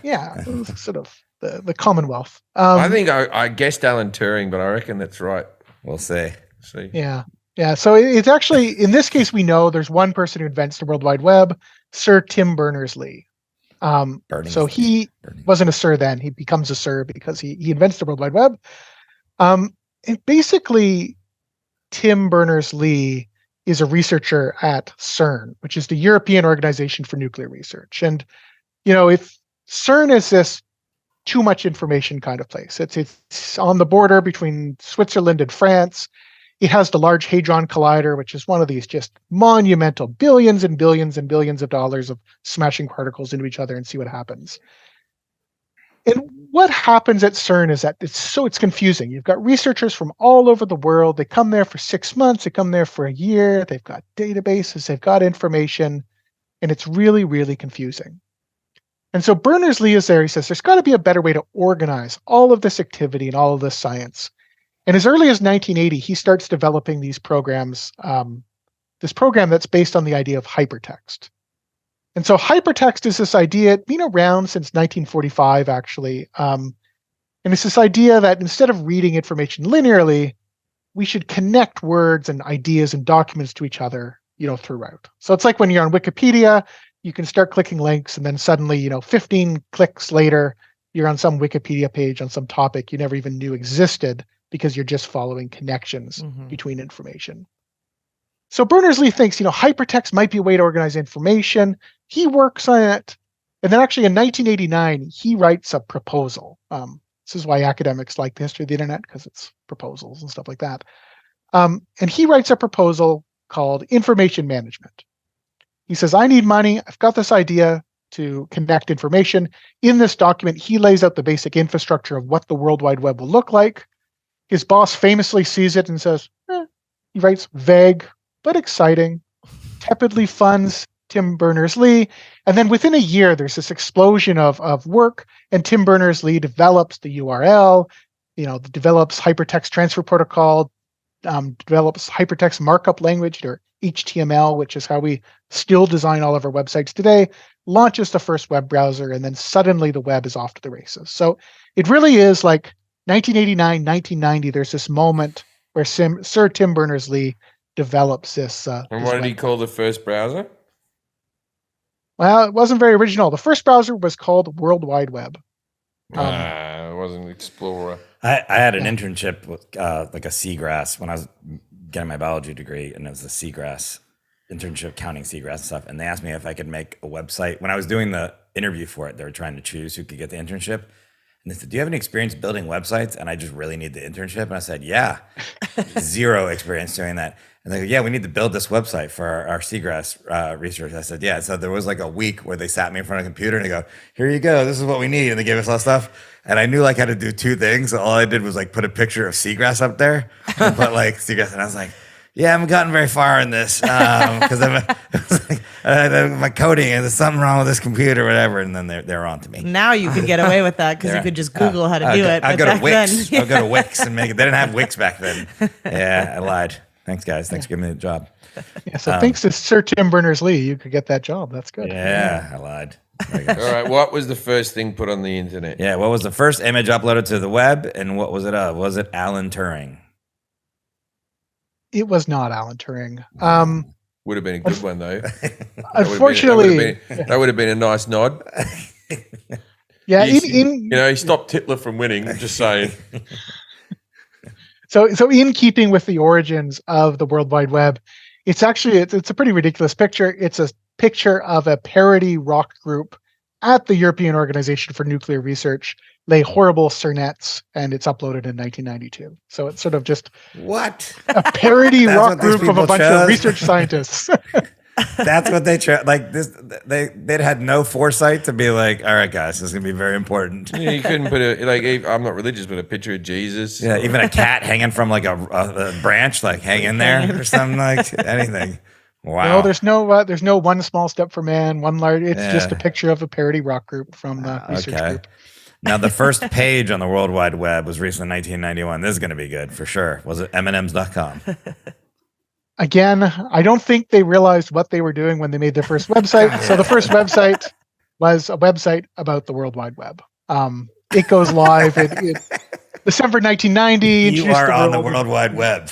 Speaker 6: Yeah, sort of the Commonwealth.
Speaker 1: I think I guessed Alan Turing, but I reckon that's right.
Speaker 5: We'll see.
Speaker 6: Yeah. So it's actually, in this case, we know there's one person who invents the World Wide Web, Sir Tim Berners-Lee. So he wasn't a sir then. He becomes a sir because he invents the World Wide Web. And basically, Tim Berners-Lee is a researcher at CERN, which is the European Organization for Nuclear Research. And, if CERN is this too much information kind of place. It's on the border between Switzerland and France. It has the Large Hadron Collider, which is one of these just monumental billions and billions and billions of dollars of smashing particles into each other and see what happens. And what happens at CERN is that it's confusing. You've got researchers from all over the world. They come there for 6 months. They come there for a year. They've got databases. They've got information. And it's really, really confusing. And so Berners-Lee is there. He says, there's got to be a better way to organize all of this activity and all of this science. And as early as 1980, he starts developing these programs, this program that's based on the idea of hypertext. And so hypertext is this idea, it's been around since 1945, actually. And it's this idea that instead of reading information linearly, we should connect words and ideas and documents to each other, throughout. So it's like when you're on Wikipedia, you can start clicking links, and then suddenly, 15 clicks later, you're on some Wikipedia page on some topic you never even knew existed because you're just following connections between information. So Berners-Lee thinks, hypertext might be a way to organize information. He works on it. And then actually in 1989, he writes a proposal. This is why academics like the history of the internet, because it's proposals and stuff like that. And he writes a proposal called information management. He says, I need money. I've got this idea to connect information. In this document, he lays out the basic infrastructure of what the World Wide Web will look like. His boss famously sees it and says, he writes vague but exciting, tepidly funds Tim Berners-Lee. And then within a year, there's this explosion of work, and Tim Berners-Lee develops the URL, develops hypertext transfer protocol, develops hypertext markup language, or HTML, which is how we still design all of our websites today, launches the first web browser, and then suddenly the web is off to the races. So it really is like 1989, 1990, there's this moment where Sir Tim Berners-Lee develops this.
Speaker 1: And what did he call the first browser?
Speaker 6: Well, it wasn't very original. The first browser was called World Wide Web.
Speaker 1: It wasn't Explorer.
Speaker 5: I had an internship with like a seagrass when I was getting my biology degree, and it was a seagrass internship, counting seagrass and stuff. And they asked me if I could make a website. When I was doing the interview for it, they were trying to choose who could get the internship. And they said, do you have any experience building websites? And I just really need the internship. And I said, yeah, zero experience doing that. And they go, yeah, we need to build this website for our seagrass research. I said, yeah. So there was like a week where they sat me in front of a computer and they go, here you go. This is what we need. And they gave us all stuff. And I knew like how to do two things. So all I did was like put a picture of seagrass up there and put like seagrass. And I was like, yeah, I haven't gotten very far in this because my coding and there's something wrong with this computer or whatever. And then they're on to me.
Speaker 2: Now you could get away with that because you could just Google how to do it.
Speaker 5: I'll go to Wix. I'll go to Wix and make it. They didn't have Wix back then. Yeah, I lied. Thanks, guys. Thanks for giving me the job.
Speaker 6: Yeah, so thanks to Sir Tim Berners-Lee, you could get that job. That's good.
Speaker 5: Yeah, I lied.
Speaker 1: All right, what was the first thing put on the internet?
Speaker 5: Yeah, what was the first image uploaded to the web, and what was it of? Was it Alan Turing?
Speaker 6: It was not Alan Turing.
Speaker 1: Would have been a good one though.
Speaker 6: Unfortunately,
Speaker 1: that would have been a nice nod.
Speaker 6: yeah.
Speaker 1: He stopped Hitler from winning. Just saying.
Speaker 6: So in keeping with the origins of the World Wide Web, it's a pretty ridiculous picture. It's a picture of a parody rock group at the European Organization for Nuclear Research, Les Horribles Cernettes, and it's uploaded in 1992. So it's sort of just
Speaker 5: What?
Speaker 6: a parody
Speaker 5: That's
Speaker 6: rock
Speaker 5: what these
Speaker 6: group of a
Speaker 5: people
Speaker 6: bunch
Speaker 5: chose?
Speaker 6: of research scientists.
Speaker 5: That's what they chose. Like this, they'd had no foresight to be like, all right, guys, this is gonna be very important.
Speaker 1: Yeah, you couldn't put I'm not religious, but a picture of Jesus.
Speaker 5: Yeah, even a cat hanging from like a branch, like hang in there or something, like anything. Wow.
Speaker 6: No, there's no one small step for man, one large. It's just a picture of a parody rock group from the research group.
Speaker 5: Now, the first page on the World Wide Web was released in 1991. This is going to be good for sure. Was it M&Ms.com?
Speaker 6: Again, I don't think they realized what they were doing when they made their first website. So the first website was a website about the World Wide Web. It goes live in December 1990.
Speaker 5: You are on the World Wide Web.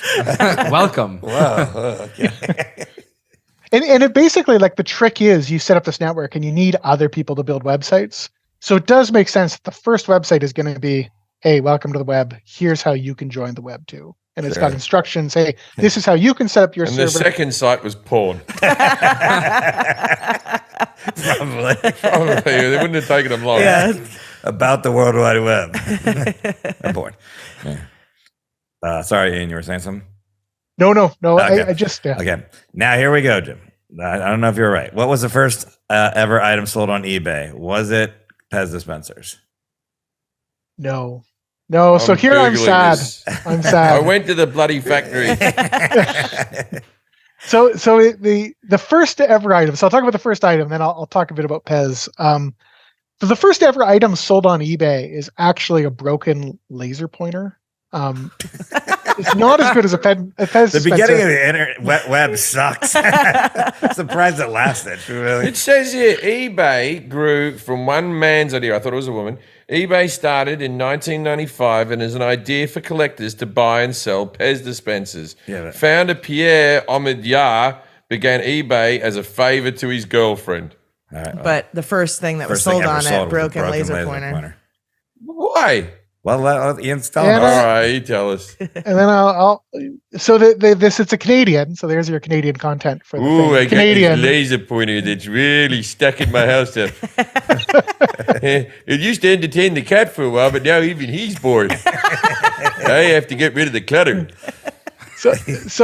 Speaker 7: Welcome.
Speaker 5: Whoa. Okay.
Speaker 6: And it basically, like, the trick is you set up this network and you need other people to build websites. So it does make sense that the first website is going to be, hey, welcome to the web. Here's how you can join the web too. And it's got instructions. Hey, this is how you can set up your server.
Speaker 1: And the second site was porn.
Speaker 5: Probably.
Speaker 1: They wouldn't have taken them long.
Speaker 5: Yeah. About the World Wide Web. I'm bored. Yeah. Sorry, Ian, you were saying something?
Speaker 6: No.
Speaker 5: Okay.
Speaker 6: I just.
Speaker 5: Okay. Now here we go, Jim. I don't know if you're right. What was the first ever item sold on eBay? Was it Pez dispensers?
Speaker 6: No. So here I'm sad. I'm sad.
Speaker 1: I went to the bloody factory.
Speaker 6: So the first ever item. So I'll talk about the first item, then I'll talk a bit about Pez. So the first ever item sold on eBay is actually a broken laser pointer. It's not as good as a Pez dispenser.
Speaker 5: The beginning of the internet web sucks. I'm surprised it lasted. Really.
Speaker 1: It says here eBay grew from one man's idea. I thought it was a woman. eBay started in 1995 and is an idea for collectors to buy and sell Pez dispensers.
Speaker 5: Yeah,
Speaker 1: Founder Pierre Omidyar began eBay as a favor to his girlfriend.
Speaker 2: But the first thing that was sold on it, broken laser pointer.
Speaker 1: Why?
Speaker 5: Well, Ian's telling
Speaker 6: And
Speaker 5: us.
Speaker 1: All right, you tell us.
Speaker 6: And then I'll so this it's a Canadian. So there's your Canadian content for the
Speaker 1: Ooh,
Speaker 6: thing.
Speaker 1: I got
Speaker 6: Canadian.
Speaker 1: this laser pointer that's really stuck in my house up. It used to entertain the cat for a while, but now even he's bored. I have to get rid of the clutter.
Speaker 6: So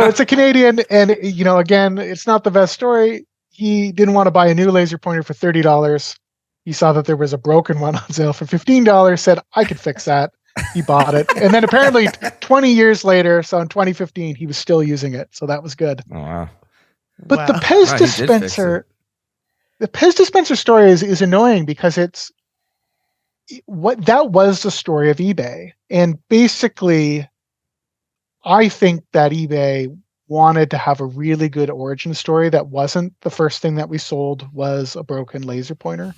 Speaker 6: it's a Canadian, and again, it's not the best story. He didn't want to buy a new laser pointer for $30. He saw that there was a broken one on sale for $15, said, I could fix that. He bought it. And then apparently 20 years later, so in 2015, he was still using it. So that was good.
Speaker 5: Oh, wow.
Speaker 6: But the Pez dispenser, the Pez dispenser story is annoying because that was the story of eBay. And basically, I think that eBay wanted to have a really good origin story that wasn't the first thing that we sold was a broken laser pointer.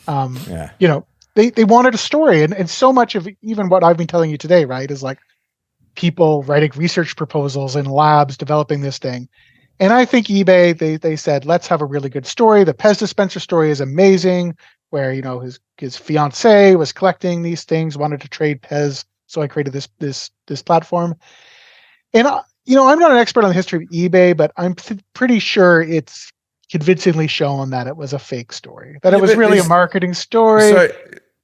Speaker 6: They wanted a story, and so much of even what I've been telling you today, right, is like people writing research proposals in labs developing this thing. And I think eBay, they said, let's have a really good story. The Pez dispenser story is amazing, where his fiance was collecting these things, wanted to trade Pez, so I created this platform. And I'm not an expert on the history of eBay, but I'm pretty sure it's convincingly shown that it was a fake story, that it was really a marketing story.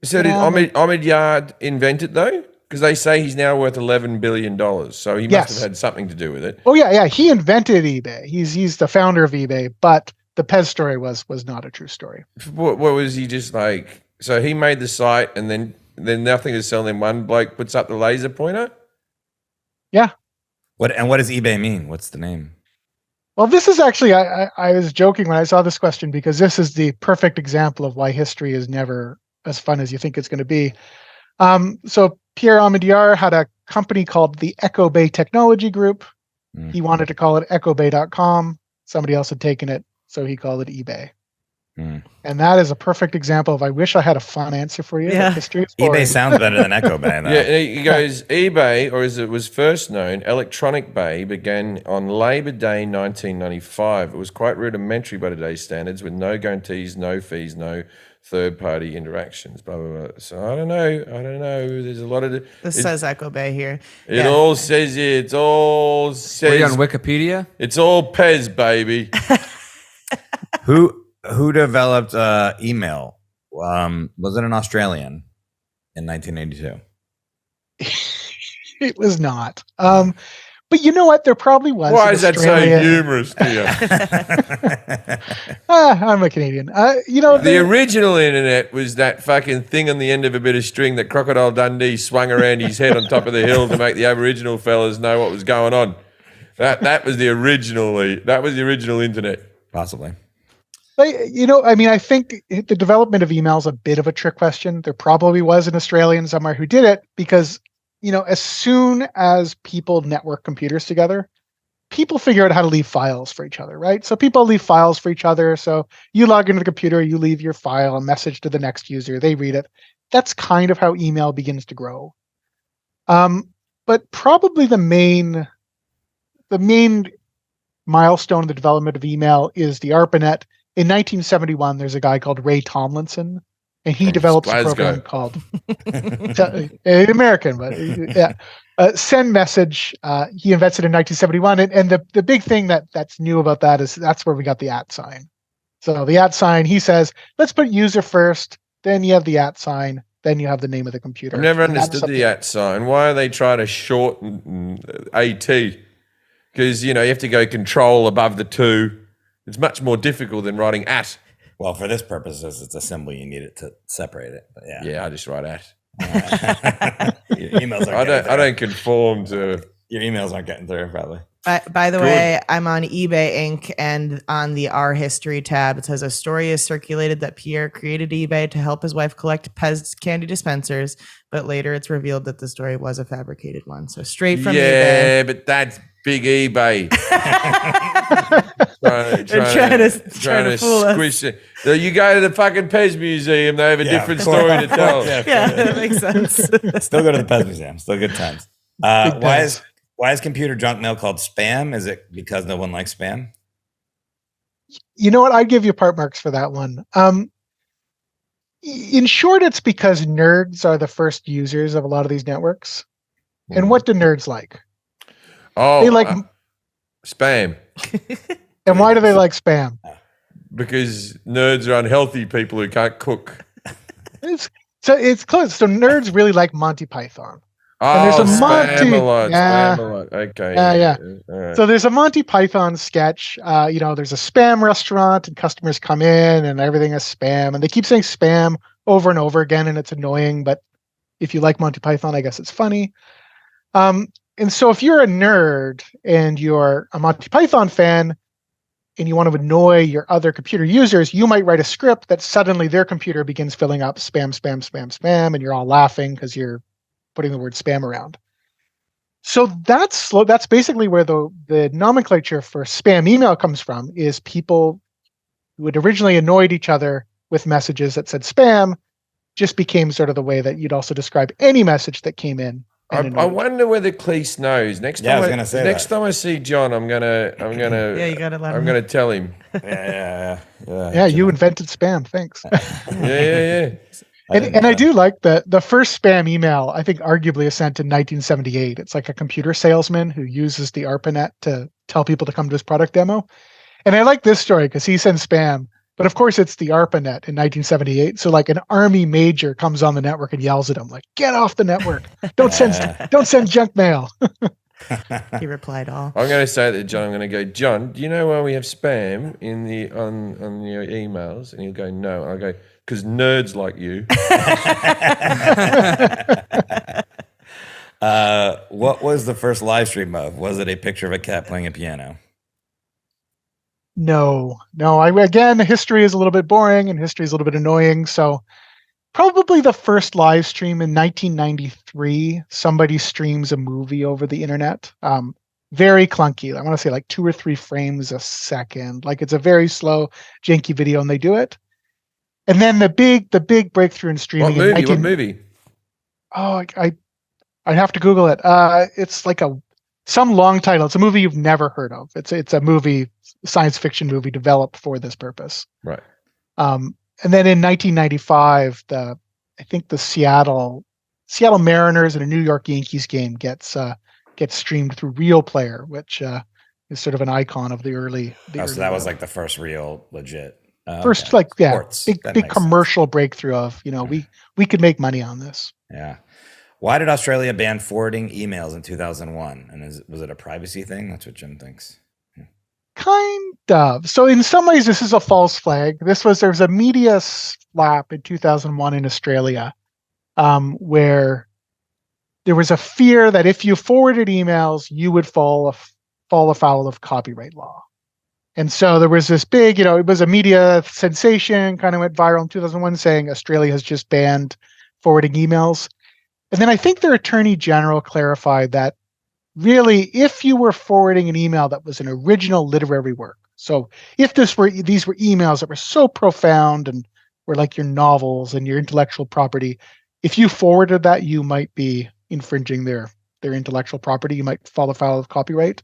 Speaker 1: So did Omidyar invent it though? Because they say he's now worth $11 billion. So he must have had something to do with it.
Speaker 6: Oh yeah. He invented eBay. He's the founder of eBay, but the Pez story was not a true story.
Speaker 1: What was he just like? So he made the site and then nothing is selling. One bloke puts up the laser pointer?
Speaker 6: Yeah.
Speaker 5: What does eBay mean? What's the name?
Speaker 6: Well, this is actually, I was joking when I saw this question because this is the perfect example of why history is never as fun as you think it's going to be. So Pierre Omidyar had a company called the Echo Bay Technology Group. He wanted to call it echobay.com. Somebody else had taken it, so he called it eBay. And that is a perfect example of, I wish I had a fun answer for you.
Speaker 2: Yeah.
Speaker 6: But history is
Speaker 5: eBay
Speaker 6: boring.
Speaker 5: sounds better than Echo Bay, though.
Speaker 1: Yeah, he goes, eBay, or as it was first known, Electronic Bay, began on Labor Day 1995. It was quite rudimentary by today's standards, with no guarantees, no fees, no third-party interactions, blah, blah, blah. So I don't know. There's a lot of...
Speaker 2: This says Echo Bay here.
Speaker 1: It all says it. It all says...
Speaker 7: Were you on Wikipedia?
Speaker 1: It's all Pez, baby.
Speaker 5: Who developed email? Was it an Australian in 1982?
Speaker 6: It was not. But you know what? There probably was.
Speaker 1: Why
Speaker 6: an
Speaker 1: is that so
Speaker 6: Australian-
Speaker 1: humorous to you?
Speaker 6: I'm a Canadian.
Speaker 1: The original internet was that fucking thing on the end of a bit of string that Crocodile Dundee swung around his head on top of the hill to make the Aboriginal fellas know what was going on. That was the original internet.
Speaker 5: Possibly.
Speaker 6: I think the development of email is a bit of a trick question. There probably was an Australian somewhere who did it because, as soon as people network computers together, people figure out how to leave files for each other, right? So people leave files for each other. So you log into the computer, you leave your file, a message to the next user, they read it. That's kind of how email begins to grow. But probably the main milestone in the development of email is the ARPANET. In 1971, there's a guy called Ray Tomlinson, and he develops a program called American, but yeah, Send Message. He invented in 1971, and the big thing that's new about that is that's where we got the @ sign. So the @ sign, he says, let's put user first, then you have the @ sign, then you have the name of the computer.
Speaker 1: I've never understood the @ sign. Why are they trying to shorten AT? Because you have to go control above the 2. It's much more difficult than writing @
Speaker 5: Well, for this purpose, it's a symbol. You need it to separate it. But
Speaker 1: Yeah, I just write @
Speaker 5: Your emails aren't
Speaker 1: I don't conform to...
Speaker 5: Your emails aren't getting through, probably.
Speaker 2: By the way, I'm on eBay Inc. and on the Our History tab, it says a story is circulated that Pierre created eBay to help his wife collect Pez candy dispensers, but later it's revealed that the story was a fabricated one. So straight from eBay.
Speaker 1: Yeah, but that's big eBay. trying to
Speaker 2: fool us.
Speaker 1: squish it. So you go to the fucking Pez Museum, they have a different story to tell.
Speaker 2: Yeah, that makes sense.
Speaker 5: Still go to the Pez Museum. Still good times. Why is computer junk mail called spam? Is it because no one likes spam?
Speaker 6: You know what? I'd give you part marks for that one. In short, it's because nerds are the first users of a lot of these networks. And what do nerds like?
Speaker 1: Oh,
Speaker 6: They like
Speaker 1: spam.
Speaker 6: And why do they like spam?
Speaker 1: Because nerds are unhealthy people who can't cook.
Speaker 6: It's close. So nerds really like Monty Python.
Speaker 1: Oh,
Speaker 6: there's a Monty-
Speaker 1: Spam-a-lot,
Speaker 6: yeah.
Speaker 1: Spam-a-lot. Okay.
Speaker 6: Yeah.
Speaker 1: All right.
Speaker 6: So there's a Monty Python sketch. There's a spam restaurant and customers come in and everything is spam. And they keep saying spam over and over again and it's annoying. But if you like Monty Python, I guess it's funny. And so if you're a nerd and you're a Monty Python fan and you want to annoy your other computer users, you might write a script that suddenly their computer begins filling up spam, spam, spam, spam, and you're all laughing because you're putting the word spam around. So that's basically where the nomenclature for spam email comes from, is people who had originally annoyed each other with messages that said spam just became sort of the way that you'd also describe any message that came in.
Speaker 1: I wonder whether Cleese knows. Next time I see John, I'm gonna
Speaker 2: Yeah, you gotta let him
Speaker 1: I'm gonna tell him.
Speaker 6: Yeah, you invented spam. Thanks.
Speaker 1: Yeah.
Speaker 6: And I do like the first spam email, I think arguably is sent in 1978. It's like a computer salesman who uses the ARPANET to tell people to come to his product demo. And I like this story because he sends spam, but of course it's the ARPANET in 1978. So like an army major comes on the network and yells at him like, "Get off the network! Don't send junk mail."
Speaker 2: He replied all.
Speaker 1: I'm going to say that to John. I'm going to go, John, do you know why we have spam on your emails? And he'll go, no. And I'll go, because nerds like you.
Speaker 5: What was the first live stream of? Was it a picture of a cat playing a piano?
Speaker 6: No. Again, history is a little bit boring and history is a little bit annoying. So probably the first live stream in 1993, somebody streams a movie over the internet. Very clunky. I want to say like 2 or 3 frames a second. Like it's a very slow, janky video and they do it. And then the big breakthrough in streaming.
Speaker 1: What movie?
Speaker 6: Oh, I'd have to Google it. It's like some long title. It's a movie you've never heard of. It's a movie, science fiction movie developed for this purpose.
Speaker 1: Right.
Speaker 6: And then in 1995, I think the Seattle Mariners and a New York Yankees game gets streamed through Real Player, which is sort of an icon of the early.
Speaker 5: So that was like the first real legit.
Speaker 6: First,
Speaker 5: Sports.
Speaker 6: big commercial breakthrough of, we could make money on this.
Speaker 5: Yeah. Why did Australia ban forwarding emails in 2001? And was it a privacy thing? That's what Jim thinks.
Speaker 6: Kind of. So in some ways, this is a false flag. There was a media slap in 2001 in Australia, where there was a fear that if you forwarded emails, you would fall afoul of copyright law. And so there was this big, it was a media sensation, kind of went viral in 2001, saying Australia has just banned forwarding emails. And then I think their attorney general clarified that really, if you were forwarding an email that was an original literary work, so if these were emails that were so profound and were like your novels and your intellectual property, if you forwarded that, you might be infringing their intellectual property. You might fall afoul of copyright.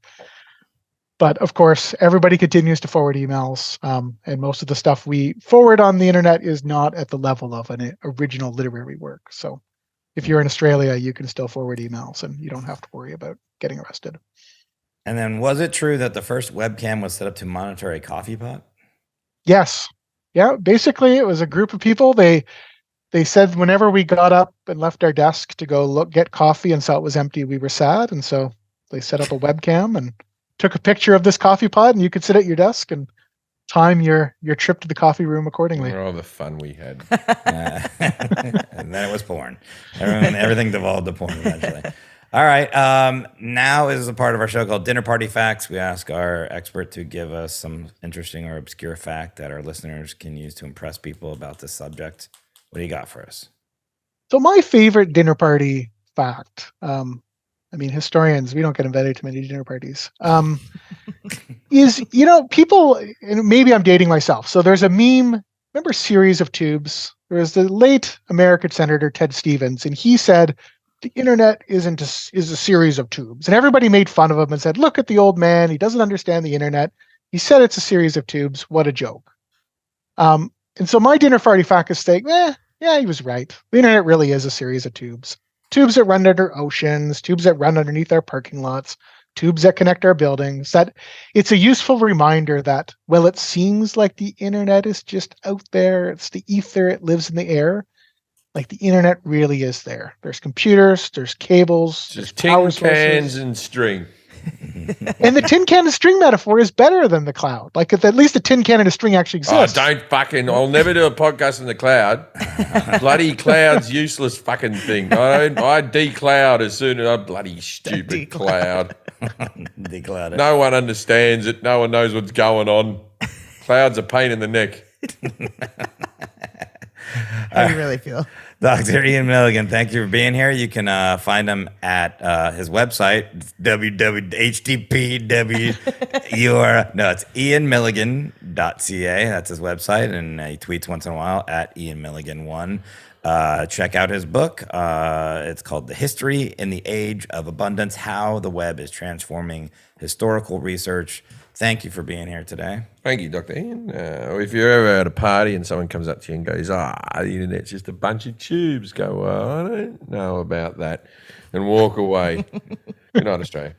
Speaker 6: But of course, everybody continues to forward emails, and most of the stuff we forward on the internet is not at the level of an original literary work. So if you're in Australia, you can still forward emails and you don't have to worry about getting arrested.
Speaker 5: And then was it true that the first webcam was set up to monitor a coffee pot?
Speaker 6: Yes. Yeah. Basically, it was a group of people. They said whenever we got up and left our desk to go get coffee and saw it was empty, we were sad. And so they set up a webcam and took a picture of this coffee pot, and you could sit at your desk and time your trip to the coffee room accordingly.
Speaker 1: Oh, the fun we had.
Speaker 5: And then it was porn. Everything devolved to porn eventually. All right. Now is a part of our show called Dinner Party Facts. We ask our expert to give us some interesting or obscure fact that our listeners can use to impress people about this subject. What do you got for us?
Speaker 6: So my favorite dinner party fact, historians, we don't get invited to many dinner parties, is, people, and maybe I'm dating myself. So there's a meme, remember Series of Tubes? There was the late American Senator Ted Stevens, and he said, the internet is a series of tubes. And everybody made fun of him and said, look at the old man. He doesn't understand the internet. He said it's a series of tubes. What a joke. And so my dinner party fact is saying, yeah, he was right. The internet really is a series of tubes. Tubes that run under oceans, tubes that run underneath our parking lots, tubes that connect our buildings. That it's a useful reminder that, well, it seems like the internet is just out there. It's the ether. It lives in the air. Like the internet really is there. There's computers, there's cables, there's power
Speaker 1: tin cans
Speaker 6: sources.
Speaker 1: and string.
Speaker 6: And the tin can and string metaphor is better than the cloud. Like at least a tin can and a string actually exists.
Speaker 1: I'll never do a podcast in the cloud. Bloody cloud's useless fucking thing. I decloud as soon as bloody stupid cloud.
Speaker 5: Decloud it.
Speaker 1: No one understands it. No one knows what's going on. Cloud's a pain in the neck.
Speaker 2: How do you really feel?
Speaker 5: Dr. Ian Milligan, thank you for being here. You can find him at his website, it's ianmilligan.ca. That's his website, and he tweets once in a while at ianmilligan1. Check out his book. It's called The History in the Age of Abundance, How the Web is Transforming Historical Research. Thank you for being here today.
Speaker 1: Thank you, Dr. Ian. If you're ever at a party and someone comes up to you and goes, the internet's just a bunch of tubes, go, I don't know about that, and walk away. Good night, Australia.